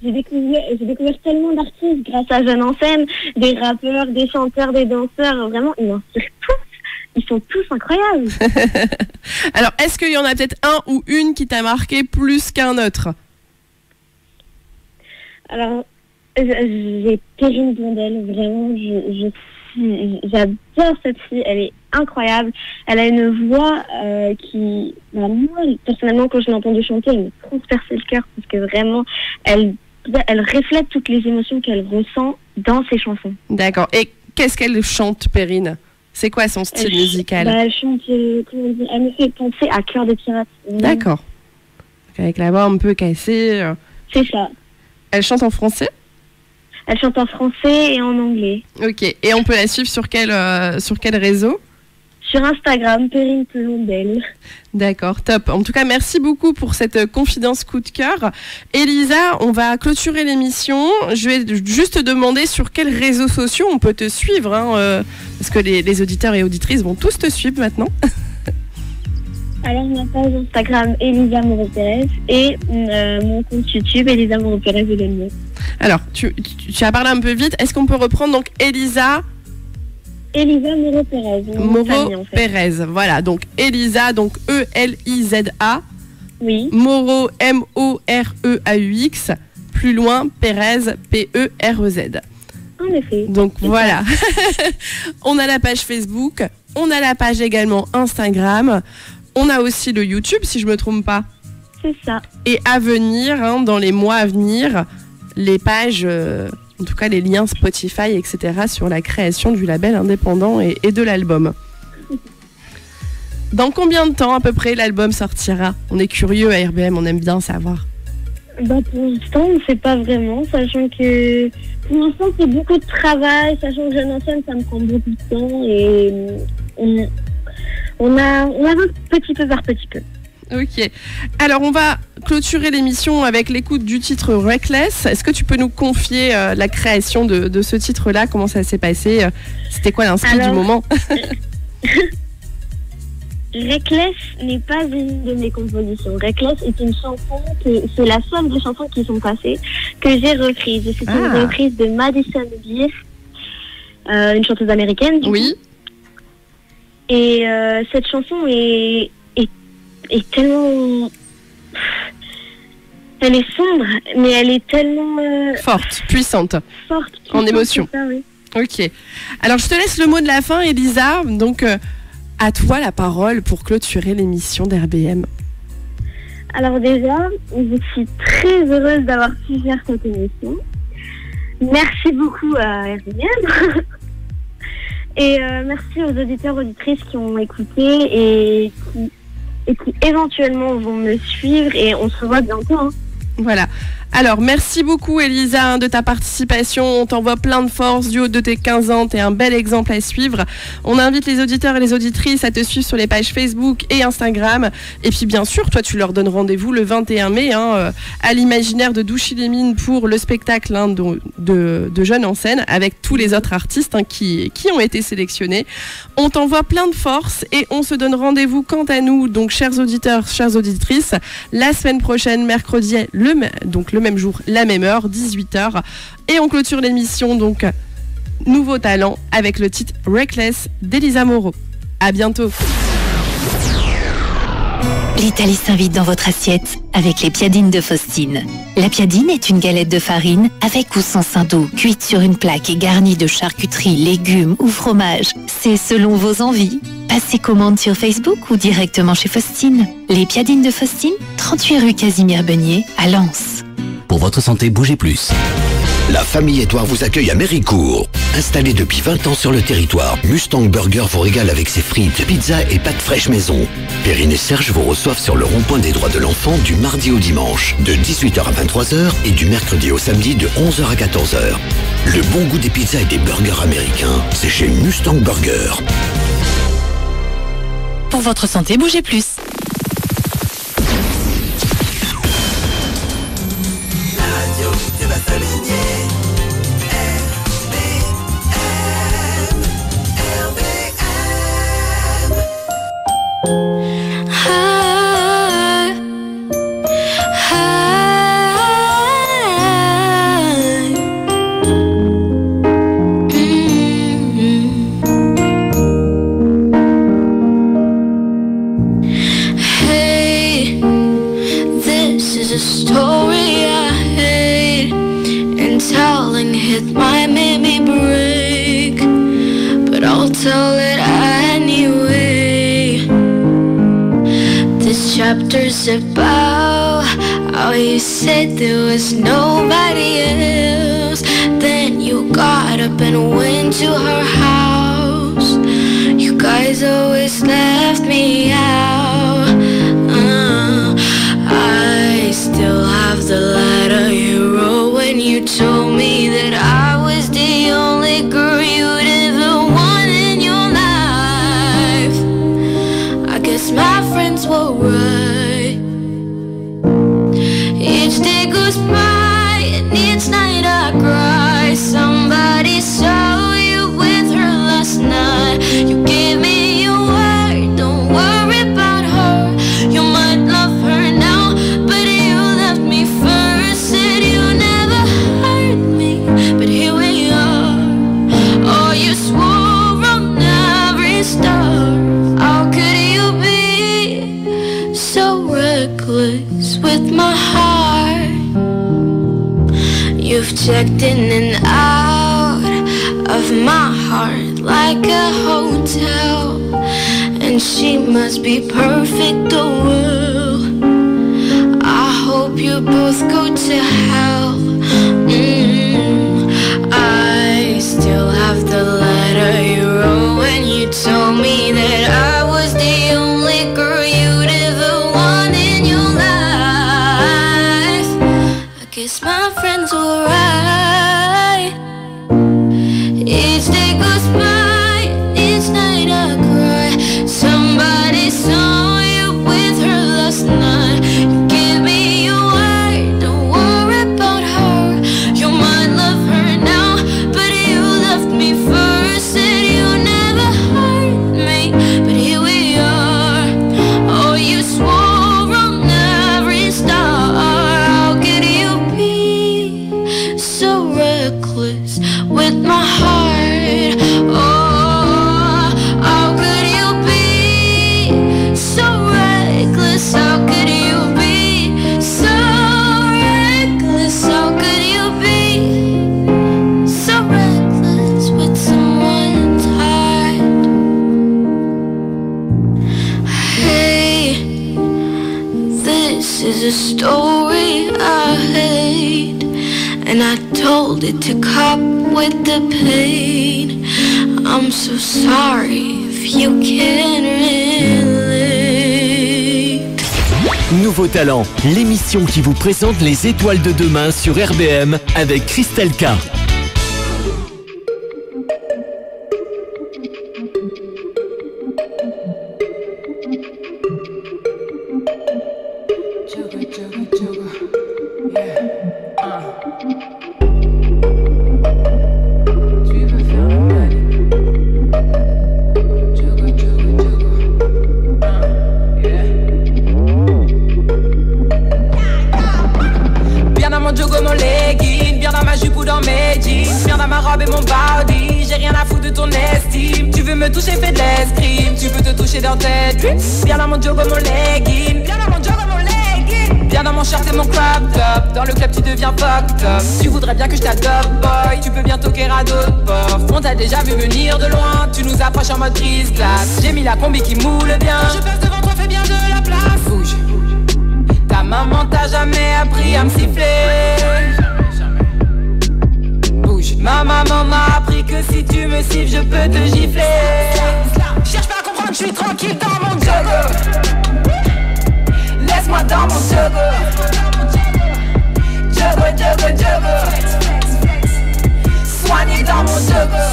Speaker 5: J'ai découvert tellement d'artistes grâce à Jeunes en scène, des rappeurs, des chanteurs, des danseurs. Vraiment, ils m'inspirent tous. Ils sont tous incroyables.
Speaker 4: Alors, est-ce qu'il y en a peut-être un ou une qui t'a marqué plus qu'un autre?
Speaker 5: Alors, j'ai Perrine Blondel. Vraiment, j'adore cette fille. Elle est incroyable. Elle a une voix qui, moi, personnellement, quand je l'ai entendue chanter, elle me transperçait le cœur parce que vraiment, elle reflète toutes les émotions qu'elle ressent dans ses chansons. D'accord.
Speaker 4: Et qu'est-ce qu'elle chante, Perrine? C'est quoi son style musical?
Speaker 5: Elle chante, elle me fait penser à Cœur de pirate.
Speaker 4: D'accord. Avec la voix un peu cassée.
Speaker 5: C'est ça.
Speaker 4: Elle chante en français?
Speaker 5: Elle chante en français et en anglais.
Speaker 4: Ok. Et on peut la suivre sur quel réseau?
Speaker 5: Sur Instagram, Perrine Blondel.
Speaker 4: D'accord, top. En tout cas, merci beaucoup pour cette confidence coup de cœur. Elisa, on va clôturer l'émission. Je vais juste te demander sur quels réseaux sociaux on peut te suivre, parce que les auditeurs et auditrices vont tous te suivre maintenant.
Speaker 5: Alors, ma page Instagram, Elisa Moreau-Pérez, et mon compte YouTube, Elisa Moreau-Pérez et.
Speaker 4: Alors, tu as parlé un peu vite. Est-ce qu'on peut reprendre donc Elisa
Speaker 5: Elisa Moreau-Pérez.
Speaker 4: Moreau-Pérez, voilà. Donc Elisa, donc E-L-I-Z-A.
Speaker 5: Oui.
Speaker 4: Moreau, M-O-R-E-A-U-X. Plus loin, Pérez, P-E-R-E-Z.
Speaker 5: En effet.
Speaker 4: Donc voilà. On a la page Facebook, on a la page également Instagram, on a aussi le YouTube si je me trompe pas.
Speaker 5: C'est ça.
Speaker 4: Et à venir, dans les mois à venir, les pages, en tout cas les liens Spotify, etc. sur la création du label indépendant et de l'album. Dans combien de temps à peu près l'album sortira? On est curieux à RBM, on aime bien savoir.
Speaker 5: Pour l'instant, on ne sait pas vraiment, sachant que pour l'instant c'est beaucoup de travail, sachant que Jeune en scène ça me prend beaucoup de temps et on avance petit peu par petit peu.
Speaker 4: Ok. Alors on va clôturer l'émission avec l'écoute du titre Reckless. Est-ce que tu peux nous confier la création de ce titre-là? Comment ça s'est passé? C'était quoi l'inspi du moment?
Speaker 5: Reckless n'est pas une de mes compositions. Reckless est une chanson, c'est la seule des chansons qui sont passées que j'ai reprise. C'est une reprise de Madison Beer, une chanteuse américaine.
Speaker 4: Oui.
Speaker 5: Et cette chanson est tellement... Elle est sombre, mais elle est tellement...
Speaker 4: Forte, puissante. En émotion.
Speaker 5: Ça, oui.
Speaker 4: Ok. Alors je te laisse le mot de la fin, Elisa. Donc... à toi la parole pour clôturer l'émission d'RBM.
Speaker 5: Alors déjà, je suis très heureuse d'avoir pu faire cette émission. Merci beaucoup à RBM. Et merci aux auditeurs, auditrices qui ont écouté et qui éventuellement vont me suivre. Et on se revoit bientôt.
Speaker 4: Voilà. Alors, merci beaucoup Elisa de ta participation. On t'envoie plein de force du haut de tes 15 ans. T'es un bel exemple à suivre. On invite les auditeurs et les auditrices à te suivre sur les pages Facebook et Instagram. Et puis bien sûr, toi tu leur donnes rendez-vous le 21 mai à l'Imaginaire de Douchy-les-Mines pour le spectacle de Jeunes en scène avec tous les autres artistes qui ont été sélectionnés. On t'envoie plein de force et on se donne rendez-vous quant à nous, donc chers auditeurs, chères auditrices, la semaine prochaine, mercredi, le même jour, la même heure, 18h. Et on clôture l'émission, donc, Nouveau Talent, avec le titre Reckless d'Elisa Moreau. À bientôt.
Speaker 7: L'Italie s'invite dans votre assiette avec les piadines de Faustine. La piadine est une galette de farine avec ou sans sein d'eau, cuite sur une plaque et garnie de charcuterie, légumes ou fromage. C'est selon vos envies. Passez commande sur Facebook ou directement chez Faustine. Les piadines de Faustine, 38 rue Casimir Beugnier à Lens.
Speaker 1: Pour votre santé, bougez plus. La famille Édouard vous accueille à Méricourt. Installé depuis 20 ans sur le territoire, Mustang Burger vous régale avec ses frites, pizzas et pâtes fraîches maison. Perrine et Serge vous reçoivent sur le rond-point des droits de l'enfant du mardi au dimanche, de 18h à 23h et du mercredi au samedi de 11h à 14h. Le bon goût des pizzas et des burgers américains, c'est chez Mustang Burger.
Speaker 7: Pour votre santé, bougez plus.
Speaker 6: Tell it anyway. This chapter's about how you said there was nobody else. Then you got up and went to her house. You guys always left me out. I still have the letter you wrote when you told me that I was the only girl you'd ever want. My friends were right. Each day goes by and each night I cry. Somebody saw you with her last night. You gave me your word, don't worry about her. You've checked in and out of my heart like a hotel, and she must be perfect, oh well. I hope you both go to hell. I still have the letter you wrote when you told me that I was the only girl you'd ever want in your life. I guess my friends were right. Each day goes by, each night I cry. Somebody saw you with her last night. You give me your word, don't worry about her. You might love her now, but you left me first. Said you never hurt me, but here we are. Oh, you swore on every star. How could you be so reckless with my heart? Oh, how could you be so reckless? How could you be so reckless? How could you be so reckless with someone's heart? Hey, this is a story I hate, and I told it to cope with the pain. I'm so sorry if you can relate.
Speaker 8: Nouveau Talent, l'émission qui vous présente les étoiles de demain sur RBM avec Christelle K.
Speaker 9: Bien dans mon jogo, mon legging, bien dans ma jupe ou dans mes jeans, bien dans ma robe et mon body, j'ai rien à foutre de ton estime. Tu veux me toucher, fais de l'escrime, tu peux te toucher dans tes drips. Bien dans mon jogo, mon legging, bien dans mon jogo, mon legging, bien dans mon shirt et mon crop top. Dans le club tu deviens fucked up. Tu voudrais bien que je t'adopte, boy, tu peux bien toquer à d'autres portes. On t'a déjà vu venir de loin, tu nous approches en mode brise glace. J'ai mis la combi qui moule bien, je passe devant toi, fais bien de la place. Bouge. Ta maman t'a jamais appris à me siffler. Bouge. Ma maman m'a appris que si tu me siffles, je peux te gifler. Cherche pas à comprendre, je suis tranquille dans mon jogo. Laisse-moi dans mon jogo. Jogo, jogo, jogo. Soigné dans mon jogo.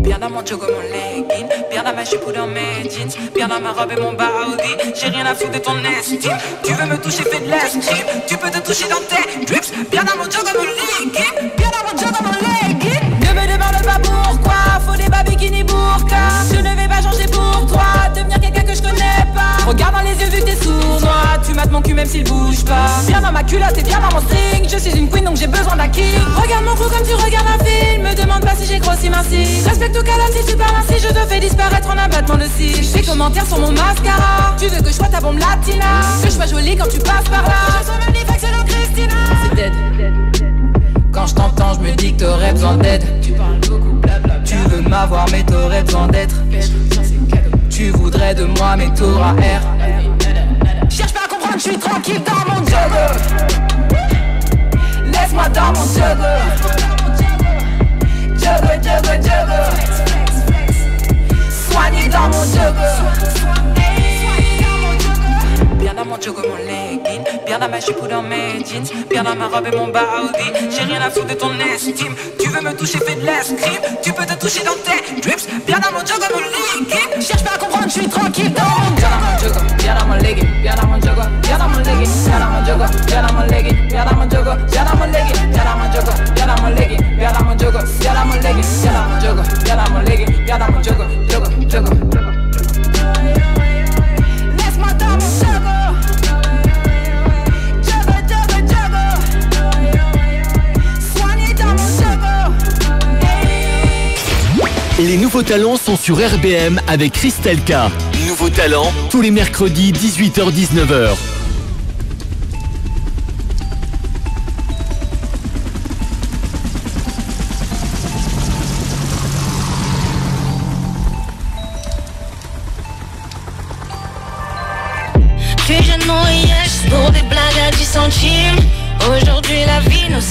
Speaker 9: Bien dans mon jogo, mon legging, bien dans ma jupe ou dans mes jeans, bien dans ma robe et mon body, j'ai rien à foutre de ton estime. Tu veux me toucher, fais de l'escrime, tu peux te toucher dans tes drips. Bien dans mon jogo, mon legging, bien dans mon jogo, mon legging. Ne me demande pas pourquoi, faut des bas bikini burqa. Je ne vais pas changer pour toi, devenir quelqu'un que je connais pas. Regarde dans les yeux vu que t'es sournois, tu mates mon cul même s'il bouge pas. Bien dans ma culotte et bien dans mon string, je suis une queen donc j'ai besoin d'un king. Regarde mon cou comme tu regardes un film, me demande pas si j'ai grossi minci. Respecte tout cas si tu parles ainsi, je te fais disparaître en abattement de cils. Tes commentaires sur mon mascara, tu veux que je sois ta bombe latina, que je sois jolie quand tu passes par là, je sois magnifique selon Christina. C'est dead. Quand je t'entends, je me dis que t'aurais besoin d'aide. Tu parles beaucoup, blablabla. Tu veux m'avoir mais t'aurais besoin d'être. Tu voudrais de moi mais t'auras R. Cherche pas à comprendre, je suis tranquille dans mon jogo. Laisse-moi dans mon jogo. Jogo, jogo, jogo. Soigné dans mon jogo. Bien dans mon jogo, mon legging, bien dans ma jupe ou dans mes jeans, bien dans ma robe et mon body, j'ai rien à foutre de ton estime. Tu veux me toucher, fais de l'escrime, tu peux te toucher dans tes drips. Bien dans mon jogo, mon legging, cherche pas à comprendre, je suis tranquille dans mon jogo. Bien dans mon legging, bien dans mon jogo, bien dans mon legging, bien dans mon jogo, bien dans mon legging, bien dans mon jogo, bien dans mon legging, bien dans mon jogo, bien dans mon legging, bien dans mon jogo, bien dans mon legging, bien dans mon jogo, bien dans mon legging, bien dans mon jogo, jogo, jogo. Laisse-moi dans mon jogo. Jogo, jogo, jogo. Soigné dans mon jogo.
Speaker 8: Les nouveaux talents sont sur RBM avec Christelle K. Nouveaux talents, tous les mercredis 18h-19h.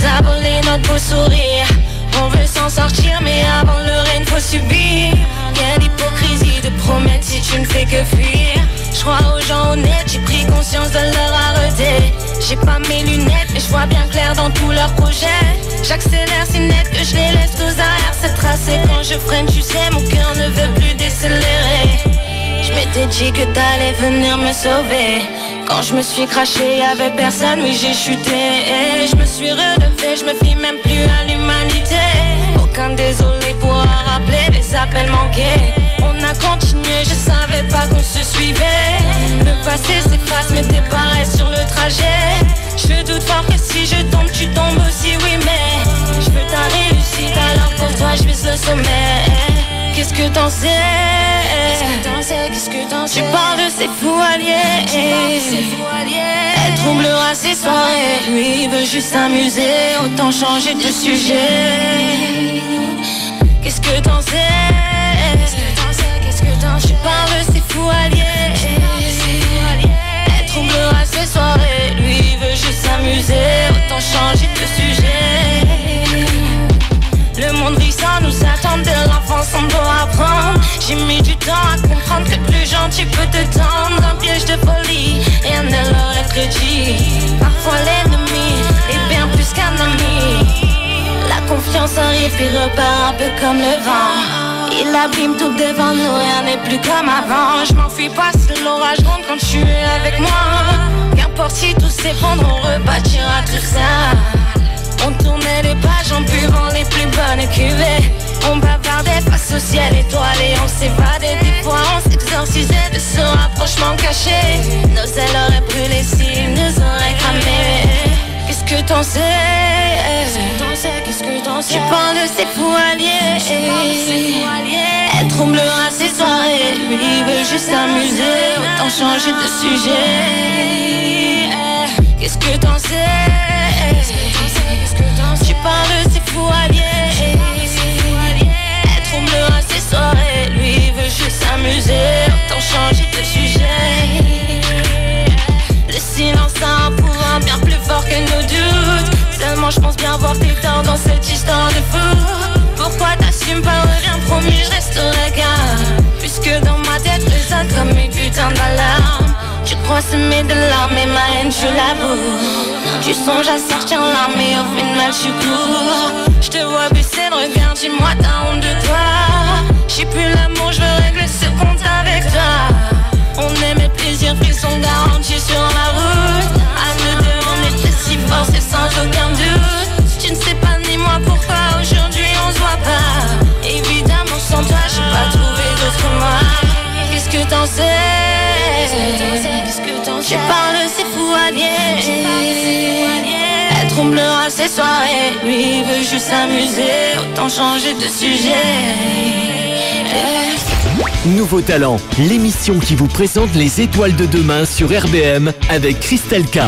Speaker 6: s'aboler notre beau sourire. On veut s'en sortir mais avant le règne faut subir. Quelle hypocrisie de promettre si tu ne fais que fuir. Je crois aux gens honnêtes, j'ai pris conscience de leur rareté. J'ai pas mes lunettes mais je vois bien clair dans tous leurs projets. J'accélère si net que je les laisse tous arrière se tracer. Quand je freine tu sais mon cœur ne veut plus décélérer. Je m'étais dit que t'allais venir me sauver. Quand je me suis craché, y'avait personne, oui j'ai chuté. Et je me suis relevé, je me fie même plus à l'humanité. Aucun désolé pourra rappeler les appels manqués. On a continué, je savais pas qu'on se suivait. Le passé s'efface mais tes pas restent sur le trajet. Je doute fort que si je tombe, tu tombes aussi, oui mais je veux ta réussite, alors pour toi je vise le sommet. Qu'est-ce que t'en sais? Qu'est-ce que t'en sais? Tu parles de ces fous alliés. Elle troublera ses soirées. Lui il veut juste s'amuser, autant changer de sujet. Qu'est-ce que t'en sais? Tu parles de ces fous alliés. Elle troublera ses soirées. Lui il veut juste s'amuser, autant changer de sujet. Le monde vit sans nous attendre, de l'enfance on doit apprendre. J'ai mis du temps à comprendre que plus gentil peut te tendre. Un piège de folie, rien ne l'aurait prédit. Parfois l'ennemi est bien plus qu'un ami. La confiance arrive puis repart un peu comme le vent. Il abîme tout devant nous, rien n'est plus comme avant. Je m'enfuis pas si l'orage rentre quand tu es avec moi. Qu'importe si tout s'effondre, on rebâtira tout ça. On tournait les pages en buvant les plus bonnes cuvées. On bavardait face au ciel étoilé, on s'évadait. Des fois on s'exorcisait de ce rapprochement caché. Nos ailes auraient brûlé s'ils nous auraient cramé. Qu'est-ce que t'en sais? Qu'est-ce que t'en sais? Tu parles de ces fous alliés. Elle troublera ses soirées. Lui il veut juste s'amuser, autant changer de sujet. Qu'est-ce que t'en sais? Tu parles de ces fous alliés. Elle troublera ses soirées. Lui il veut juste s'amuser, autant changer de sujet. Le silence a un pouvoir bien plus fort que nos doutes. Seulement je pense bien voir tes torts dans cette histoire de fou. Pourquoi t'assumes pas, reviens promis, je resterai calme. Puisque dans ma tête résonne comme une putain d'alarme. Tu crois semer de larmes et ma haine je l'avoue. Tu songes à sortir l'armée, au final je cours. Je te vois baisser le regard, dis-moi t'as honte de toi. J'ai plus l'amour, je veux régler ce compte avec toi. On aime les plaisirs, frissons garantis sur la route. À nous deux on était si forts, c'est sans aucun doute. Tu ne sais pas ni moi pourquoi aujourd'hui on se voit pas. Évidemment sans toi j'ai pas trouvé d'autre moi. Qu'est-ce que t'en sais? Tu parles de ces fous alliés. Elle troublera ses soirées. Lui il veut juste s'amuser, autant changer de sujet.
Speaker 8: Nouveau Talent, l'émission qui vous présente les étoiles de demain sur RBM avec Christelle K.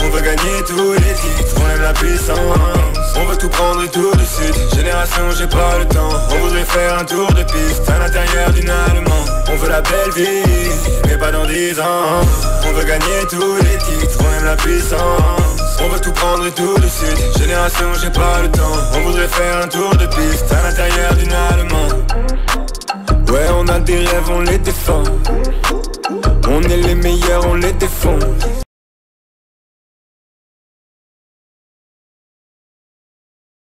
Speaker 10: On veut gagner tous les titres, on aime la puissance. On veut tout prendre et tout de suite. Génération, j'ai pas le temps. On voudrait faire un tour de piste à l'intérieur d'une allemande. On veut la belle vie, mais pas dans 10 ans. On veut gagner tous les titres, on aime la puissance. On veut tout prendre et tout de suite. Génération, j'ai pas le temps. On voudrait faire un tour de piste à l'intérieur d'une allemande. Ouais, on a des rêves, on les défend. On est les meilleurs, on les défend.